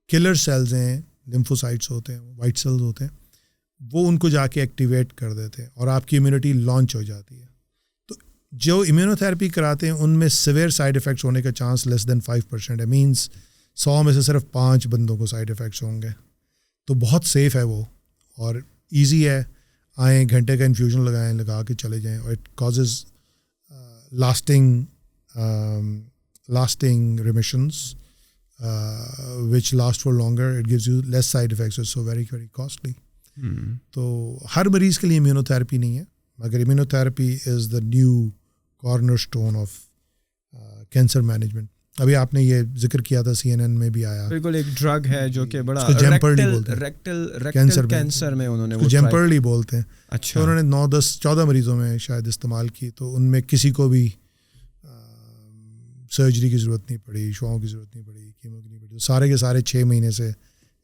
کلر سیلز ہیں, لیمفوسائٹس ہوتے ہیں, وائٹ سیلز ہوتے ہیں, وہ ان کو جا کے ایکٹیویٹ کر دیتے ہیں اور آپ کی امیونٹی لانچ ہو جاتی ہے. تو جو امیونوتھراپی کراتے ہیں ان میں سیویئر سائڈ افیکٹس ہونے کا چانس لیس دین 5% ہے. مینس 100 میں سے صرف 5 بندوں کو سائڈ افیکٹس ہوں گے. تو بہت سیف ہے وہ, اور ایزی ہے. آئیں, گھنٹے کا انفیوژن لگائیں, لگا کے چلے جائیں, اور it causes lasting remissions which last for longer. It gives you less side effects. It's so very, very costly. تو ہر مریض کے لیے امیونوتھراپی نہیں ہے, مگر immunotherapy is the new cornerstone of cancer management. ابھی آپ نے یہ ذکر کیا تھا, CNN میں بھی آیا. بالکل, ایک ڈرگ ہے جو کہ بڑا ریکٹل کینسر میں انہوں نے جیمپرلی بولتے ہیں. اچھا, انہوں نے 9, 10, 14 مریضوں میں شاید استعمال کی. تو ان میں کسی کو بھی سرجری کی ضرورت نہیں پڑی, شعاؤں کی ضرورت نہیں پڑی, کیمو کی نہیں پڑی. سارے کے سارے 6 مہینے سے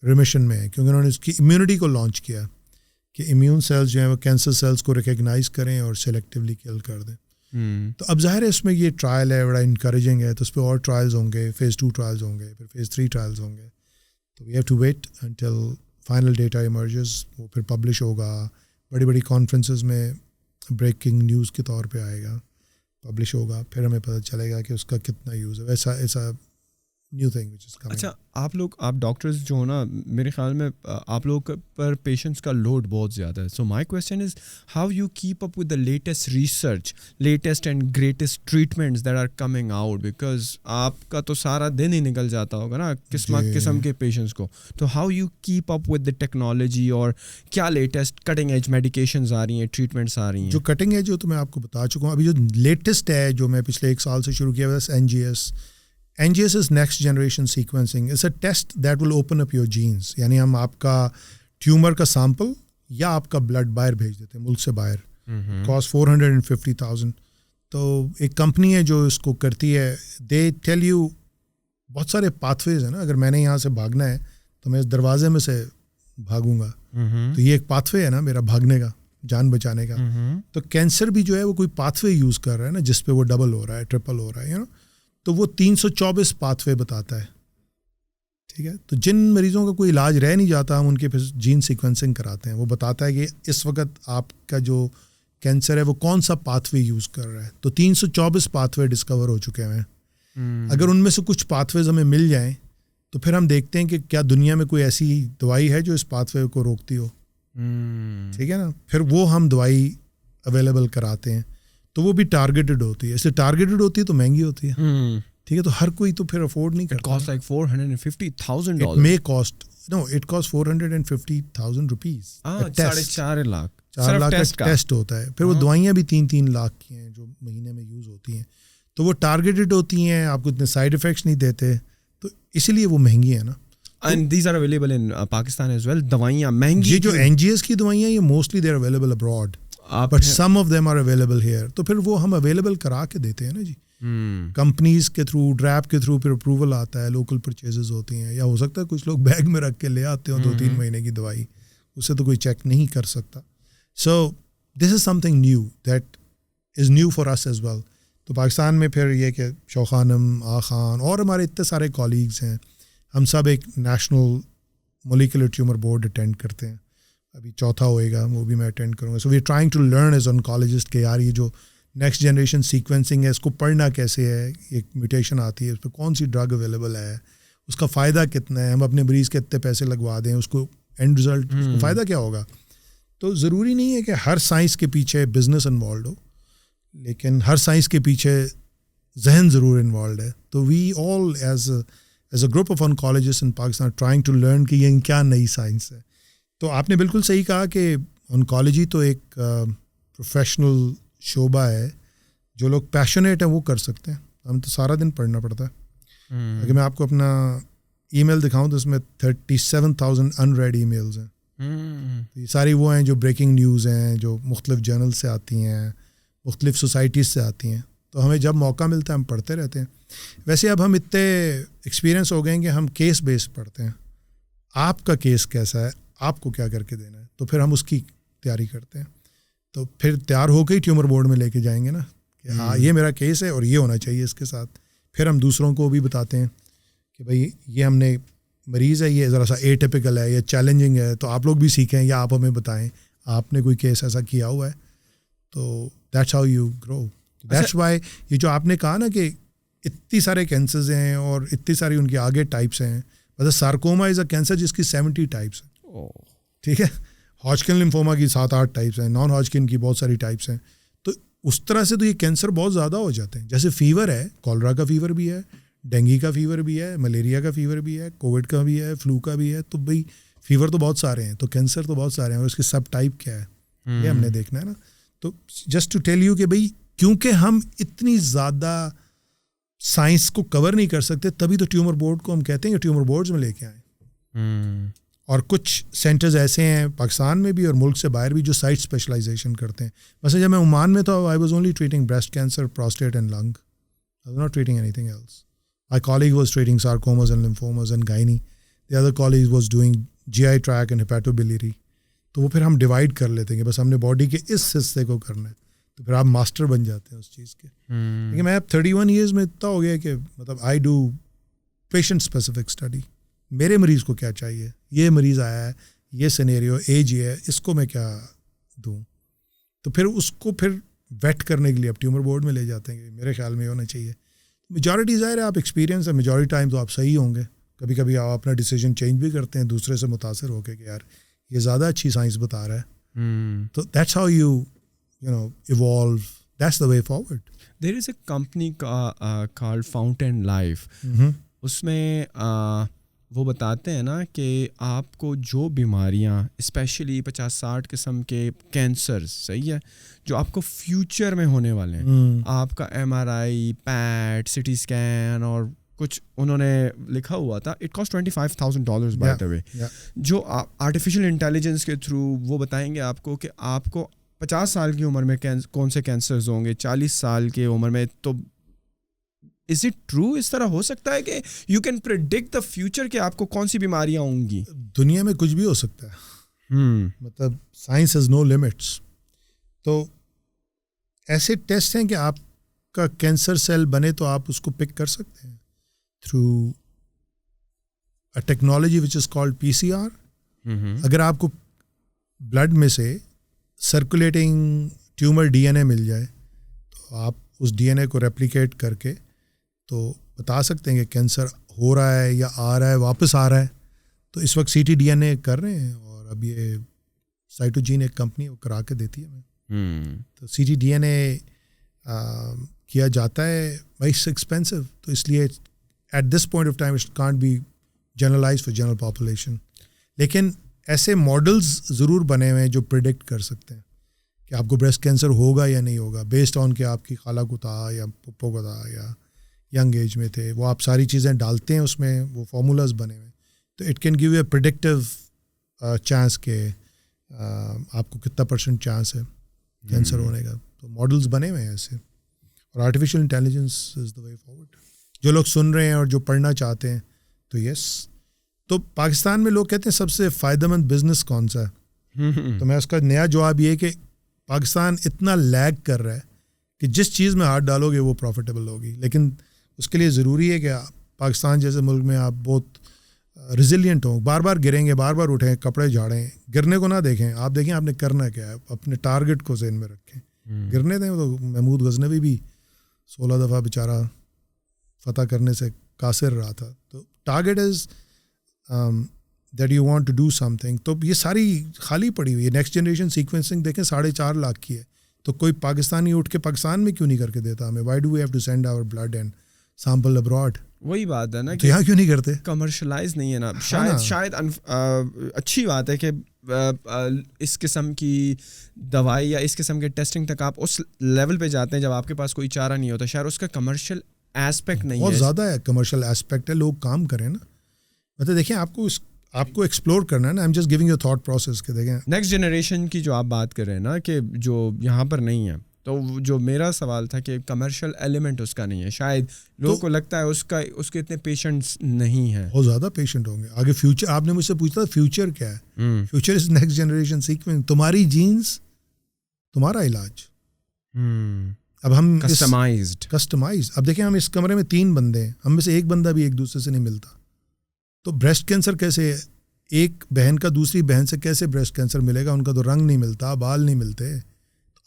ریمیشن میں ہیں، کیونکہ انہوں نے اس کی امیونٹی کو لانچ کیا کہ امیون سیلز جو ہیں وہ کینسر سیلز کو ریکگنائز کریں اور سلیکٹیولی کل کر دیں. تو اب ظاہر ہے اس میں یہ ٹرائل ہے بڑا انکریجنگ ہے، تو اس پہ اور ٹرائلز ہوں گے، phase 2 ٹرائلز ہوں گے، پھر phase 3 ٹرائلز ہوں گے. تو we have to wait until final data emerges, وہ پھر پبلش ہوگا، بڑی بڑی کانفرنسز میں بریکنگ نیوز کے طور پہ آئے گا، پبلش ہوگا، پھر ہمیں پتہ چلے گا کہ اس کا کتنا یوز ہے. ایسا new thing which is coming. اچھا آپ ڈاکٹرز جو ہو نا، میرے خیال میں آپ لوگ پر پیشنٹس کا لوڈ بہت زیادہ ہے. So my question is how you keep up with the latest research, latest and greatest treatments that are coming out, because آپ کا تو سارا دن ہی نکل جاتا ہوگا نا قسم کے پیشنٹس کو. تو how you keep up with the technology, اور کیا لیٹسٹ کٹنگ ایج میڈیکیشنز آ رئی ہیں، ٹریٹمنٹس آ رہی ہیں؟ جو کٹنگ ایج جو تو میں آپ کو بتا چکا ہوں. ابھی جو لیٹسٹ ہے جو میں پچھلے 1 سال سے شروع کیا ہوا ہے، NGS is next generation sequencing. It's a test that will open up your genes. یعنی ہم آپ کا ٹیومر کا سیمپل یا آپ کا بلڈ باہر بھیج دیتے ہیں، ملک سے باہر. کاسٹ 450,000. تو ایک کمپنی ہے جو اس کو کرتی ہے. دے ٹیل یو بہت سارے پاتھ ویز ہیں نا. اگر میں نے یہاں سے بھاگنا ہے تو میں اس دروازے میں سے بھاگوں گا، تو یہ ایک پاتھ وے ہے نا میرا بھاگنے کا، جان بچانے کا. تو کینسر بھی جو ہے وہ کوئی پاتھ وے یوز کر رہا ہے نا، جس پہ وہ ڈبل ہو رہا ہے، ٹرپل ہو رہا ہے، تو وہ 324 پاتھ وے بتاتا ہے. ٹھیک ہے، تو جن مریضوں کا کوئی علاج رہ نہیں جاتا، ہم ان کے پھر جین سیکوینسنگ کراتے ہیں. وہ بتاتا ہے کہ اس وقت آپ کا جو کینسر ہے وہ کون سا پاتھ وے یوز کر رہا ہے. تو 324 پاتھ وے ڈسکور ہو چکے ہیں. اگر ان میں سے کچھ پاتھ ویز ہمیں مل جائیں تو پھر ہم دیکھتے ہیں کہ کیا دنیا میں کوئی ایسی دوائی ہے جو اس پاتھ وے کو روکتی ہو. ٹھیک ہے نا، پھر وہ ہم دوائی اویلیبل کراتے ہیں. تو وہ بھی ٹارگیٹڈ ہوتی ہے. اس لیے ٹارگیٹڈ ہوتی ہے تو مہنگی ہوتی ہے. ٹھیک ہے، تو ہر کوئی تو پھر افورڈ نہیں کرتا. cost like $450,000. It may cost, no, it costs 450,000 rupees. 4.5 lakh 4 lakh کا ٹیسٹ ہوتا ہے. پھر وہ دوائیاں بھی 3 لاکھ کی ہیں جو مہینے میں یوز ہوتی ہیں. تو وہ ٹارگیٹڈ ہوتی ہیں، آپ کو اتنے سائڈ افیکٹس نہیں دیتے، تو اسی لیے وہ مہنگی ہیں نا. And these are available in Pakistan as well. دوائیاں مہنگی، یہ جو NGS کی دوائیاں یہ mostly they are available abroad, but some of them are available here. تو پھر وہ ہم اویلیبل کرا کے دیتے ہیں نا جی، کمپنیز کے تھرو، ڈریپ کے تھرو، پھر اپروول آتا ہے، لوکل پرچیزز ہوتی ہیں، یا ہو سکتا ہے کچھ لوگ بیگ میں رکھ کے لے آتے ہوں 2-3 مہینے کی دوائی، اسے تو کوئی چیک نہیں کر سکتا. So this is something new that is new for us as well. تو پاکستان میں پھر یہ کہ شوخانم، خان اور ہمارے اتنے سارے کالیگز ہیں، ہم سب ایک national molecular tumour board attend کرتے ہیں. ابھی 4تھا ہوئے گا، وہ بھی میں اٹینڈ کروں گا. So we are trying to learn as oncologist کہ یار یہ جو نیکسٹ جنریشن سیکوینسنگ ہے اس کو پڑھنا کیسے ہے، ایک میوٹیشن آتی ہے اس پہ کون سی ڈرگ اویلیبل ہے، اس کا فائدہ کتنا ہے، ہم اپنے مریض کے اتنے پیسے لگوا دیں، اس کو اینڈ رزلٹ اس کو فائدہ کیا ہوگا. تو ضروری نہیں ہے کہ ہر سائنس کے پیچھے بزنس انوالوڈ ہو، لیکن ہر سائنس کے پیچھے ذہن ضرور انوالوڈ ہے. تو we all as a group of oncologist in Pakistan trying to learn کہ یہ کیا نئی سائنس ہے. تو آپ نے بالکل صحیح کہا کہ آنکالوجی تو ایک پروفیشنل شعبہ ہے. جو لوگ پیشنیٹ ہیں وہ کر سکتے ہیں، ہم تو سارا دن پڑھنا پڑتا ہے. اگر میں آپ کو اپنا ای میل دکھاؤں تو اس میں 37,000 ان ریڈ ای میلز ہیں. یہ ساری وہ ہیں جو بریکنگ نیوز ہیں، جو مختلف جرنل سے آتی ہیں، مختلف سوسائٹیز سے آتی ہیں. تو ہمیں جب موقع ملتا ہے ہم پڑھتے رہتے ہیں. ویسے اب ہم اتنے ایکسپیرینس ہو گئے ہیں کہ ہم کیس بیس پڑھتے ہیں. آپ کا کیس کیسا ہے، آپ کو کیا کر کے دینا ہے، تو پھر ہم اس کی تیاری کرتے ہیں. تو پھر تیار ہو کے ہی ٹیومر بورڈ میں لے کے جائیں گے نا کہ ہاں یہ میرا کیس ہے اور یہ ہونا چاہیے اس کے ساتھ. پھر ہم دوسروں کو بھی بتاتے ہیں کہ بھائی یہ ہم نے مریض ہے، یہ ذرا سا اے ٹیپیکل ہے، یہ چیلنجنگ ہے، تو آپ لوگ بھی سیکھیں یا آپ ہمیں بتائیں آپ نے کوئی کیس ایسا کیا ہوا ہے. تو that's how you grow. That's why یہ جو آپ نے کہا نا کہ اتنی سارے کینسرز ہیں اور اتنی ساری ان کے آگے ٹائپس ہیں. مطلب سارکوما از اے کینسر جس کی 70 ٹائپس ہیں. ٹھیک ہے، ہاجکن لمفوما کی 7-8 ٹائپس ہیں، نان ہاجکن کی بہت ساری ٹائپس ہیں. تو اس طرح سے تو یہ کینسر بہت زیادہ ہو جاتے ہیں. جیسے فیور ہے، کولرا کا فیور بھی ہے، ڈینگی کا فیور بھی ہے، ملیریا کا فیور بھی ہے، کووڈ کا بھی ہے، فلو کا بھی ہے. تو بھائی فیور تو بہت سارے ہیں، تو کینسر تو بہت سارے ہیں، اور اس کے سب ٹائپ کیا ہے یہ ہم نے دیکھنا ہے نا. تو جسٹ ٹو ٹیل یو کہ بھائی کیونکہ ہم اتنی زیادہ سائنس کو کور نہیں کر سکتے، تبھی تو ٹیومر بورڈ کو ہم کہتے ہیں کہ ٹیومر بورڈز میں لے کے آئیں. اور کچھ سینٹرز ایسے ہیں پاکستان میں بھی اور ملک سے باہر بھی جو سائٹ اسپیشلائزیشن کرتے ہیں. مثلا جب میں عمان میں تھا، I was only treating breast cancer, prostate and lung. I was not treating anything else. My colleague was treating sarcomas and lymphomas and gynae. the other colleague was doing GI tract and hepatobiliary. تو وہ پھر ہم divide کر لیتے ہیں کہ بس ہم نے باڈی کے اس حصے کو کرنا ہے, تو پھر آپ ماسٹر بن جاتے ہیں اس چیز کے. لیکن میں اب 31 ایئرز میں اتنا ہو گیا کہ مطلب I do patient specific study. میرے مریض کو کیا چاہیے, یہ مریض آیا ہے, یہ سینیریو, ایج یہ ہے, اس کو میں کیا دوں. تو پھر اس کو پھر ویٹ کرنے کے لیے اب ٹیومر بورڈ میں لے جاتے ہیں کہ میرے خیال میں ہونا چاہیے. میجورٹی ظاہر ہے آپ ایکسپیرینس ہے, میجورٹی ٹائم تو آپ صحیح ہوں گے. کبھی کبھی آپ اپنا ڈیسیجن چینج بھی کرتے ہیں دوسرے سے متاثر ہو کے کہ یار یہ زیادہ اچھی سائنس بتا رہا ہے. تو that's how you know evolve, that's the way forward. There is a company called Fountain Life. اس میں وہ بتاتے ہیں نا کہ آپ کو جو بیماریاں اسپیشلی 50-60 قسم کے کینسر, صحیح ہے, جو آپ کو فیوچر میں ہونے والے ہیں, آپ کا MRI, پیٹ, CT اسکین اور کچھ انہوں نے لکھا ہوا تھا, اٹ کاسٹ $25,000 بائی دا وے, جو آرٹیفیشیل انٹیلیجنس کے تھرو وہ بتائیں گے آپ کو کہ آپ کو 50 سال کی عمر میں کون سے کینسرز ہوں گے, 40 سال کی عمر میں. تو از اٹ ٹرو, اس طرح ہو سکتا ہے کہ you can predict the future کہ آپ کو کون سی بیماریاں ہوں گی؟ دنیا میں کچھ بھی ہو سکتا ہے, مطلب سائنس ہیز نو لمٹس. تو ایسے ٹیسٹ ہیں کہ آپ کا کینسر سیل بنے تو آپ اس کو پک کر سکتے ہیں through a technology which is called PCR. اگر آپ کو بلڈ میں سے سرکولیٹنگ ٹیومر DNA مل جائے تو آپ اس DNA کو ریپلیکیٹ کر کے تو بتا سکتے ہیں کہ کینسر ہو رہا ہے یا آ رہا ہے, واپس آ رہا ہے. تو اس وقت ctDNA کر رہے ہیں, اور اب یہ سائٹوجین ایک کمپنی وہ کرا کے دیتی ہے ہمیں. تو ctDNA کیا جاتا ہے, بھائی اٹس ایکسپینسو, تو اس لیے at this point of time it can't be generalise for general population. لیکن ایسے ماڈلز ضرور بنے ہوئے ہیں جو پریڈکٹ کر سکتے ہیں کہ آپ کو بریسٹ کینسر ہوگا یا نہیں ہوگا, بیسڈ آن کہ آپ کی خالہ کو تھا یا پپو کو تھا یا ینگ ایج میں تھے. وہ آپ ساری چیزیں ڈالتے ہیں اس میں, وہ فارمولاز بنے ہوئے. تو it can give a predictive chance کہ آپ کو کتنا % چانس ہے کینسر ہونے کا. تو ماڈلز بنے ہوئے ہیں ایسے, اور artificial intelligence is the way forward. جو لوگ سن رہے ہیں اور جو پڑھنا چاہتے ہیں تو یس. تو پاکستان میں لوگ کہتے ہیں سب سے فائدہ مند بزنس کون سا ہے, تو میں اس کا نیا جواب یہ کہ پاکستان اتنا لیگ کر رہا ہے کہ جس چیز میں ہاتھ ڈالو گے وہ پروفیٹیبل ہوگی. لیکن اس کے لیے ضروری ہے کہ پاکستان جیسے ملک میں آپ بہت ریزیلینٹ ہوں, بار بار گریں گے, بار بار اٹھیں, کپڑے جھاڑیں, گرنے کو نہ دیکھیں. آپ دیکھیں آپ نے کرنا کیا ہے, اپنے ٹارگٹ کو ذہن میں رکھیں. گرنے دیں. تو محمود غزنوی بھی 16 دفعہ بیچارہ فتح کرنے سے قاصر رہا تھا. تو target is that you want to do something. تو یہ ساری خالی پڑی ہوئی ہے. نیکسٹ جنریشن سیکوینسنگ دیکھیں 4.5 لاکھ کی ہے. تو کوئی پاکستانی اٹھ کے پاکستان میں کیوں نہیں کر کے دیتا ہمیں؟ Why do we have to send our blood and sample abroad? وہی بات ہے نا کہ یہاں کیوں نہیں کرتے؟ کمرشلائز نہیں ہے نا. شاید اچھی بات ہے کہ اس قسم کی دوائی یا اس قسم کے ٹیسٹنگ تک آپ اس لیول پہ جاتے ہیں جب آپ کے پاس کوئی چارہ نہیں ہوتا. شاید اس کا کمرشل ایسپیکٹ نہیں ہے, بہت زیادہ ہے کمرشل ایسپیکٹ ہے. لوگ کام کریں نا, مطلب دیکھیں آپ کو ایکسپلور کرنا ہے نا. I am just giving you thought process کہ دیکھیں نیکسٹ جنریشن کی جو آپ بات کر رہے ہیں نا کہ جو یہاں پر نہیں ہے, تو جو میرا سوال تھا کہ کمرشل ایلیمنٹ اس کا نہیں ہے. شاید لوگوں کو لگتا ہے اس کے اتنے پیشنٹس نہیں ہیں. بہت زیادہ پیشنٹ ہوں گے آگے. فیوچر آپ نے مجھ سے پوچھا تھا فیوچر کیا ہے. Future is next generation sequence. تمہاری جینز تمہارا علاج. اب ہم کسٹمائزڈ. اب دیکھیں ہم اس کمرے میں 3 بندے ہیں, ہم میں سے ایک بندہ بھی ایک دوسرے سے نہیں ملتا. تو بریسٹ کینسر کیسے, ایک بہن کا دوسری بہن سے کیسے بریسٹ کینسر ملے گا؟ ان کا تو رنگ نہیں ملتا, بال نہیں ملتے.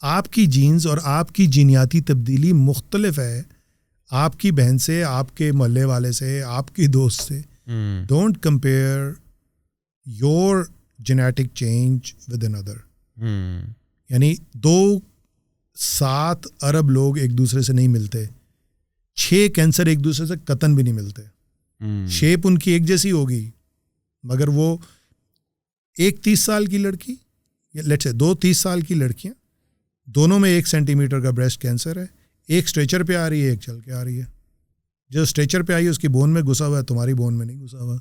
آپ کی جینز اور آپ کی جینیاتی تبدیلی مختلف ہے آپ کی بہن سے, آپ کے محلے والے سے, آپ کی دوست سے. Don't compare your genetic change with اندر. یعنی 7 ارب لوگ ایک دوسرے سے نہیں ملتے, 6 کینسر ایک دوسرے سے قطن بھی نہیں ملتے. شیپ ان کی ایک جیسی ہوگی, مگر وہ ایک 30 سال کی لڑکی یا لیٹس سے 2 30 سال کی لڑکیاں, دونوں میں 1 سینٹی میٹر کا بریسٹ کینسر ہے. ایک اسٹریچر پہ آ رہی ہے, ایک چل کے آ رہی ہے. جو اسٹریچر پہ آئی ہے اس کی بون میں گھسا ہوا ہے, تمہاری بون میں نہیں گھسا ہوا.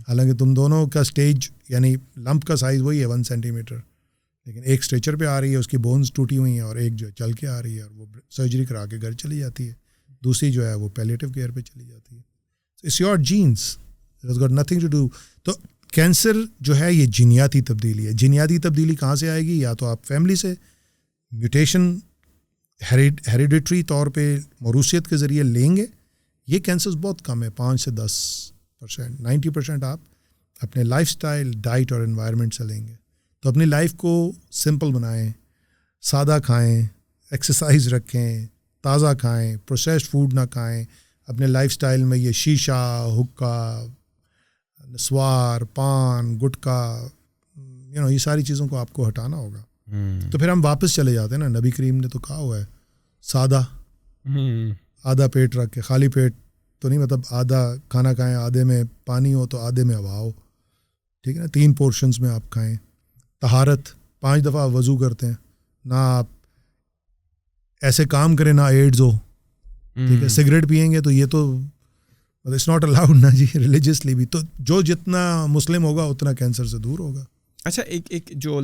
حالانکہ تم دونوں کا اسٹیج یعنی لمپ کا سائز وہی ہے 1 سینٹی میٹر, لیکن ایک اسٹریچر پہ آ رہی ہے, اس کی بونز ٹوٹی ہوئی ہیں, اور ایک جو ہے چل کے آ رہی ہے اور وہ سرجری کرا کے گھر چلی جاتی ہے. دوسری جو ہے وہ پیلیٹیو کیئر پہ چلی جاتی ہے. It's your genes, It has got nothing to do. تو کینسر جو ہے یہ جینیاتی تبدیلی ہے. جینیاتی تبدیلی کہاں سے آئے گی؟ یا تو آپ فیملی سے میوٹیشن ہیریڈیٹری طور پہ موروثیت کے ذریعے لیں گے. یہ کینسرز بہت کم ہے, 5 سے 10%. 90% آپ اپنے لائف سٹائل, ڈائٹ اور انوائرمنٹ سے لیں گے. تو اپنی لائف کو سمپل بنائیں, سادہ کھائیں, ایکسرسائز رکھیں, تازہ کھائیں, پروسیسڈ فوڈ نہ کھائیں. اپنے لائف سٹائل میں یہ شیشہ, حقہ, نسوار, پان, گٹکا, یہ ساری چیزوں کو آپ کو ہٹانا ہوگا. تو پھر ہم واپس چلے جاتے ہیں نا. نبی کریم نے تو کہا ہوا ہے سادہ, آدھا پیٹ رکھ کے. خالی پیٹ تو نہیں, مطلب آدھا کھانا کھائیں, آدھے میں پانی ہو تو آدھے میں ہوا ہو, ٹھیک ہے نا. 3 پورشنز میں آپ کھائیں. طہارت, 5 دفعہ وضو کرتے ہیں, نہ آپ ایسے کام کریں نہ ایڈز ہو, ٹھیک ہے. سگریٹ پئیں گے تو یہ تو اٹس ناٹ الاؤڈ نا جی, ریلیجسلی بھی. تو جو جتنا مسلم ہوگا اتنا کینسر سے دور ہوگا. اچھا ایک جو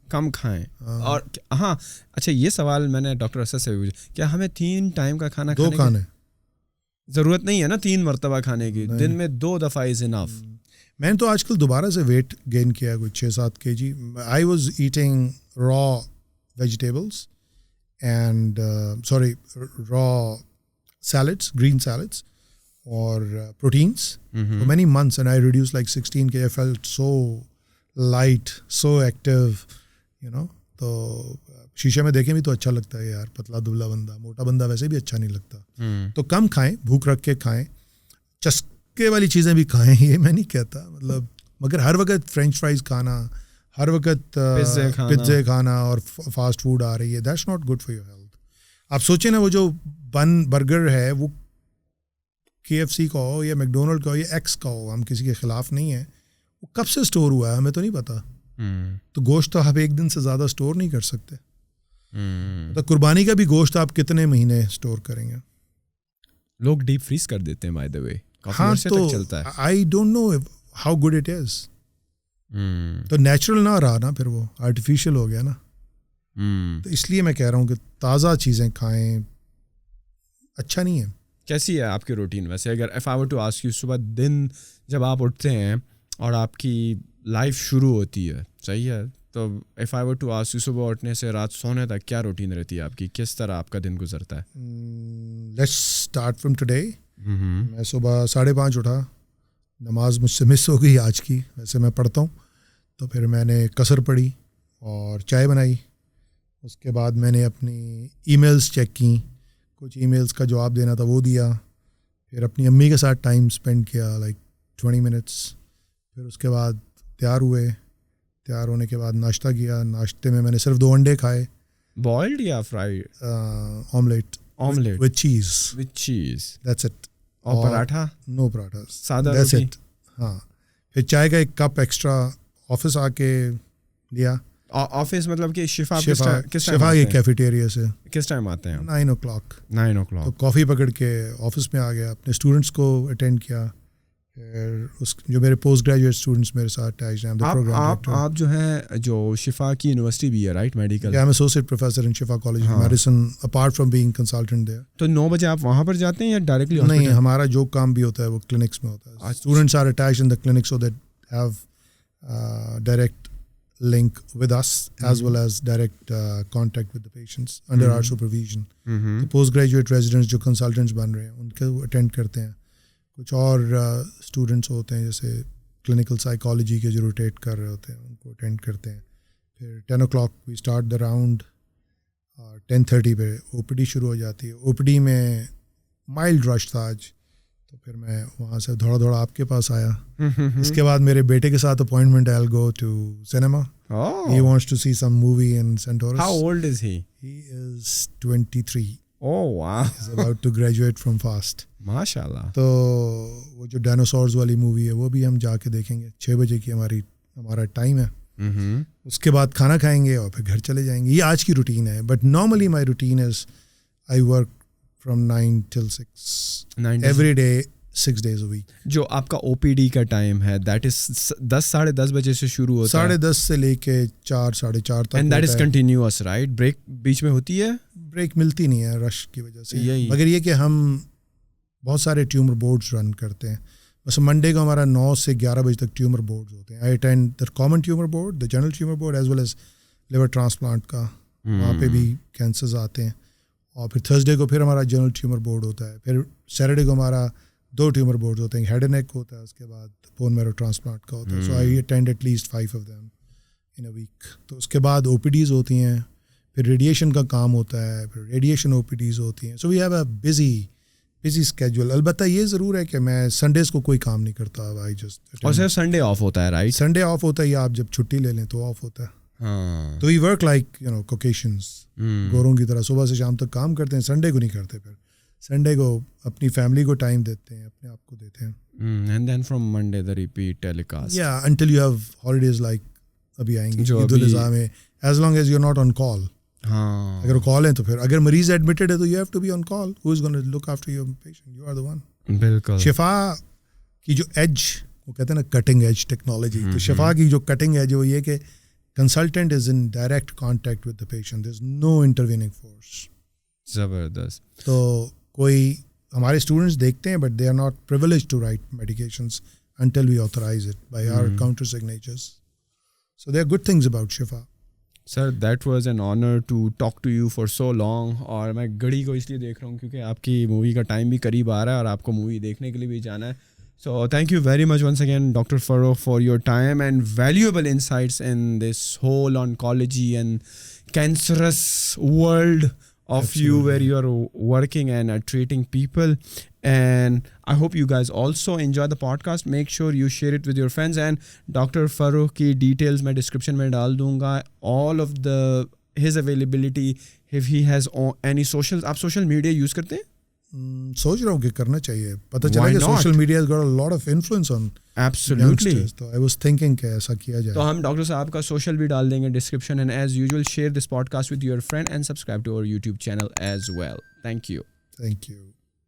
کم کھائیں اور ہاں. اچھا یہ سوال میں نے ڈاکٹر اسد سے بھی پوچھا, کیا ہمیں 3 ٹائم کا کھانا 2 کھانے ضرورت نہیں ہے نا 3 مرتبہ کھانے کی, دن میں 2 دفعہ از انف. میں نے تو آج کل دوبارہ سے ویٹ گین کیا ہے, کوئی 6-7 kg. آئی واز ایٹنگ را ویجیٹیبلس اینڈ را سیلڈس, گرین سیلڈس اور proteins for many months, and I reduced like 16 kg. I felt so light, so active, تو شیشے میں دیکھیں بھی تو اچھا لگتا ہے یار, پتلا دبلا بندہ, موٹا بندہ ویسے بھی اچھا نہیں لگتا. تو کم کھائیں, بھوک رکھ کے کھائیں, چسکے والی چیزیں بھی کھائیں, یہ میں نہیں کہتا مطلب, مگر ہر وقت فرینچ فرائز کھانا, ہر وقت پزے کھانا اور فاسٹ فوڈ آ رہی ہے, that's not good for your health. آپ سوچیں نا, وہ جو برگر ہے وہ KFC کا ہو یا میکڈونلڈ کا ہو یا ایکس کا ہو, ہم کسی کے خلاف نہیں ہیں, وہ کب سے اسٹور ہوا ہے ہمیں تو نہیں پتا. تو گوشت تو آپ 1 دن سے زیادہ اسٹور نہیں کر سکتے. تو قربانی کا بھی گوشت آپ کتنے مہینے اسٹور کریں گے؟ لوگ ڈیپ فریز کر دیتے ہیں بائی دا وے. ہاں تو I don't know how good it is. تو نیچرل نہ رہا نا, پھر وہ آرٹیفیشیل ہو گیا نا. تو اس لیے میں کہہ رہا ہوں کہ تازہ چیزیں کھائیں, اچھا نہیں ہے. کیسی ہے آپ کی روٹین ویسے؟ اگر if I were to ask you, صبح دن جب آپ اٹھتے ہیں اور آپ کی لائف شروع ہوتی ہے, صحیح ہے, تو if I were to ask you صبح اٹھنے سے رات سونے تک کیا روٹین رہتی ہے آپ کی, کس طرح آپ کا دن گزرتا ہے؟ Let's start from today. میں صبح 5:30 اٹھا, نماز مجھ سے مس ہو گئی آج کی, ویسے میں پڑھتا ہوں. تو پھر میں نے قصر پڑھی اور چائے بنائی. اس کے بعد میں نے اپنی ای میلز چیک کیں, کچھ ای میلز کا جواب دینا تھا وہ دیا. پھر اپنی امی کے ساتھ ٹائم اسپینڈ کیا لائک 20 منٹس. پھر اس کے بعد تیار ہوئے, تیار ہونے کے بعد ناشتہ کیا. ناشتے میں نے صرف 2 انڈے کھائے. بوائلڈ یا فرائیڈ؟ آملیٹ وتھ چیز دیٹس اٹ. اور پراٹھا؟ نو پراٹھا, سادہ دیٹس روٹی. اٹ. ہاں, پھر چائے کا 1 کپ ایکسٹرا آفس آ کے لیا. آفس مطلب کہ شفا یہ کیفیٹیریا سے کس ٹائم آتے ہیں؟ 9 o'clock. تو کافی پکڑ کے آفس میں آ گیا, اپنے اسٹوڈنٹس کو اٹینڈ کیا. پھر جو میرے پوسٹ گریجویٹ اسٹوڈنٹس میرے ساتھ اٹیچ ہیں. آپ جو ہیں جو شفا کی یونیورسٹی بھی ہے right, medical? I am associate professor in Shifa college of medicine apart from being consultant there. تو 9 بجے آپ وہاں پر جاتے ہیں یا ڈائریکٹلی؟ نہیں, ہمارا جو کام بھی ہوتا ہے وہ کلینکس میں ہوتا ہے. Students are attached in the clinic so that have direct link with us as well as direct contact with the patients under our supervision. تو پوسٹ گریجویٹ ریزیڈنٹس جو کنسلٹنٹس بن رہے ہیں ان کو اٹینڈ کرتے ہیں. کچھ اور اسٹوڈنٹس ہوتے ہیں جیسے کلینکل سائیکالوجی کے جو روٹیٹ کر رہے ہوتے ہیں ان کو اٹینڈ کرتے ہیں. پھر 10 o'clock we start the round. 10:30 پہ OPD شروع ہو جاتی ہے. OPD میں مائلڈ رش تھا آج, تو پھر میں وہاں سے تھوڑا آپ کے پاس آیا. اس کے بعد میرے بیٹے کے ساتھ اپوائنٹمنٹ ہے. I'll go to cinema. He wants to see some movie in Centaurus. How old is he? He is 23. Oh wow. He's about to graduate from FAST. MashaAllah. تو وہ جو ڈائناسورز والی مووی ہے وہ بھی ہم جا کے دیکھیں گے. 6 بجے کی ہمارا ٹائم ہے. اس کے بعد کھانا کھائیں گے اور پھر گھر چلے جائیں گے. یہ آج کی روٹین ہے. But normally my routine is I work from 9 till 6 every day 6 days a week. جو آپ کا OPD کا ٹائم ہے دیٹ از 10-10:30 بجے سے شروع ہوتا ہے, 10:30 سے لے کے 4-4:30 تک. And that is continuous right? Break بیچ میں ہوتی ہے؟ بریک ملتی نہیں ہے رش کی وجہ سے. مگر یہ کہ ہم بہت سارے ٹیومر بورڈز رن کرتے ہیں. بس منڈے کو ہمارا 9 سے 11 بجے تک ٹیومر بورڈ ہوتے ہیں. I attend the common tumour board, the general tumour board as well as liver transplant کا, وہاں پہ بھی کینسرز آتے ہیں. اور پھر تھرسڈے کو پھر ہمارا جنرل ٹیومر بورڈ ہوتا ہے. پھر سیٹرڈے کو ہمارا 2 ٹیومر بورڈ ہوتے ہیں, ہیڈ اینڈ نیک ہوتا ہے, اس کے بعد بون میرو ٹرانسپلانٹ کا ہوتا ہے. So I attend at least 5 of them in a week. تو اس کے بعد او پی ڈیز ہوتی ہیں, پھر ریڈیشن کا کام ہوتا ہے, پھر ریڈیشن او پی ڈیز ہوتی ہیں. So we have a busy schedule. البتہ یہ ضرور ہے کہ میں سنڈیز کو کوئی کام نہیں کرتا. آئی جسٹ, اور صرف سنڈے آف ہوتا ہے, رائٹ؟ سنڈے آف ہوتا ہے, یا آپ جب چھٹی لے لیں تو آف ہوتا ہے. تو وی ورک لائک کوکیشنز, گوروں کی طرح صبح سے شام تک کام کرتے ہیں. سنڈے کو نہیں کرتے. پھر سنڈے کو اپنی فیملی کو ٹائم دیتے ہیں, اپنے آپ کو دیتے ہیں. And then from Monday the repeat telecast. یا until you have holidays like ابھی آئیں گی عید الاضحیٰ میں, as long as you are not on call. ہاں, اگر کال ہے تو پھر اگر مریض ایڈمٹڈ ہے تو you have to be on call. Who is gonna look after your patient? You are the one. بالکل. شفا کی جو ایج, وہ کہتے ہیں نا کٹنگ ایج ٹیکنالوجی, تو شفا کی جو کٹنگ ایج ہے وہ یہ کہ consultant is in direct contact with the patient, there is no intervening force. زبردست. تو کوئی ہمارے اسٹوڈنٹس دیکھتے ہیں but they are not privilege to write medications until we authorise it by our countersignatures. So they are good things about Shifa. Sir that was an honour to talk to you for so long. اور میں گھڑی کو اس لیے دیکھ رہا ہوں کیونکہ آپ کی مووی کا ٹائم بھی قریب آ رہا ہے اور آپ کو مووی دیکھنے کے لیے بھی جانا ہے. So thank you very much once again, Dr. Farooq, for your time and valuable insights in this whole oncology and cancerous world of Absolutely. you, where you are working and treating people. And I hope you guys also enjoy the podcast. Make sure you share it with your friends. And Dr. Farooq ki details main description mein dal dunga. All of his availability, if he has any socials. آپ social media use کرتے ہیں؟ سوچ رہا ہوں کہ کرنا چاہیے. پتہ چلا کہ social media has got a lot of influence on Absolutely. youngsters. تو I was thinking کہ ایسا کیا جائے. تو ہم ڈاکٹر صاحب کا سوشل بھی ڈال دیں گے description. And as usual share this podcast with your friend and subscribe to our YouTube channel as well. Thank you. Thank you.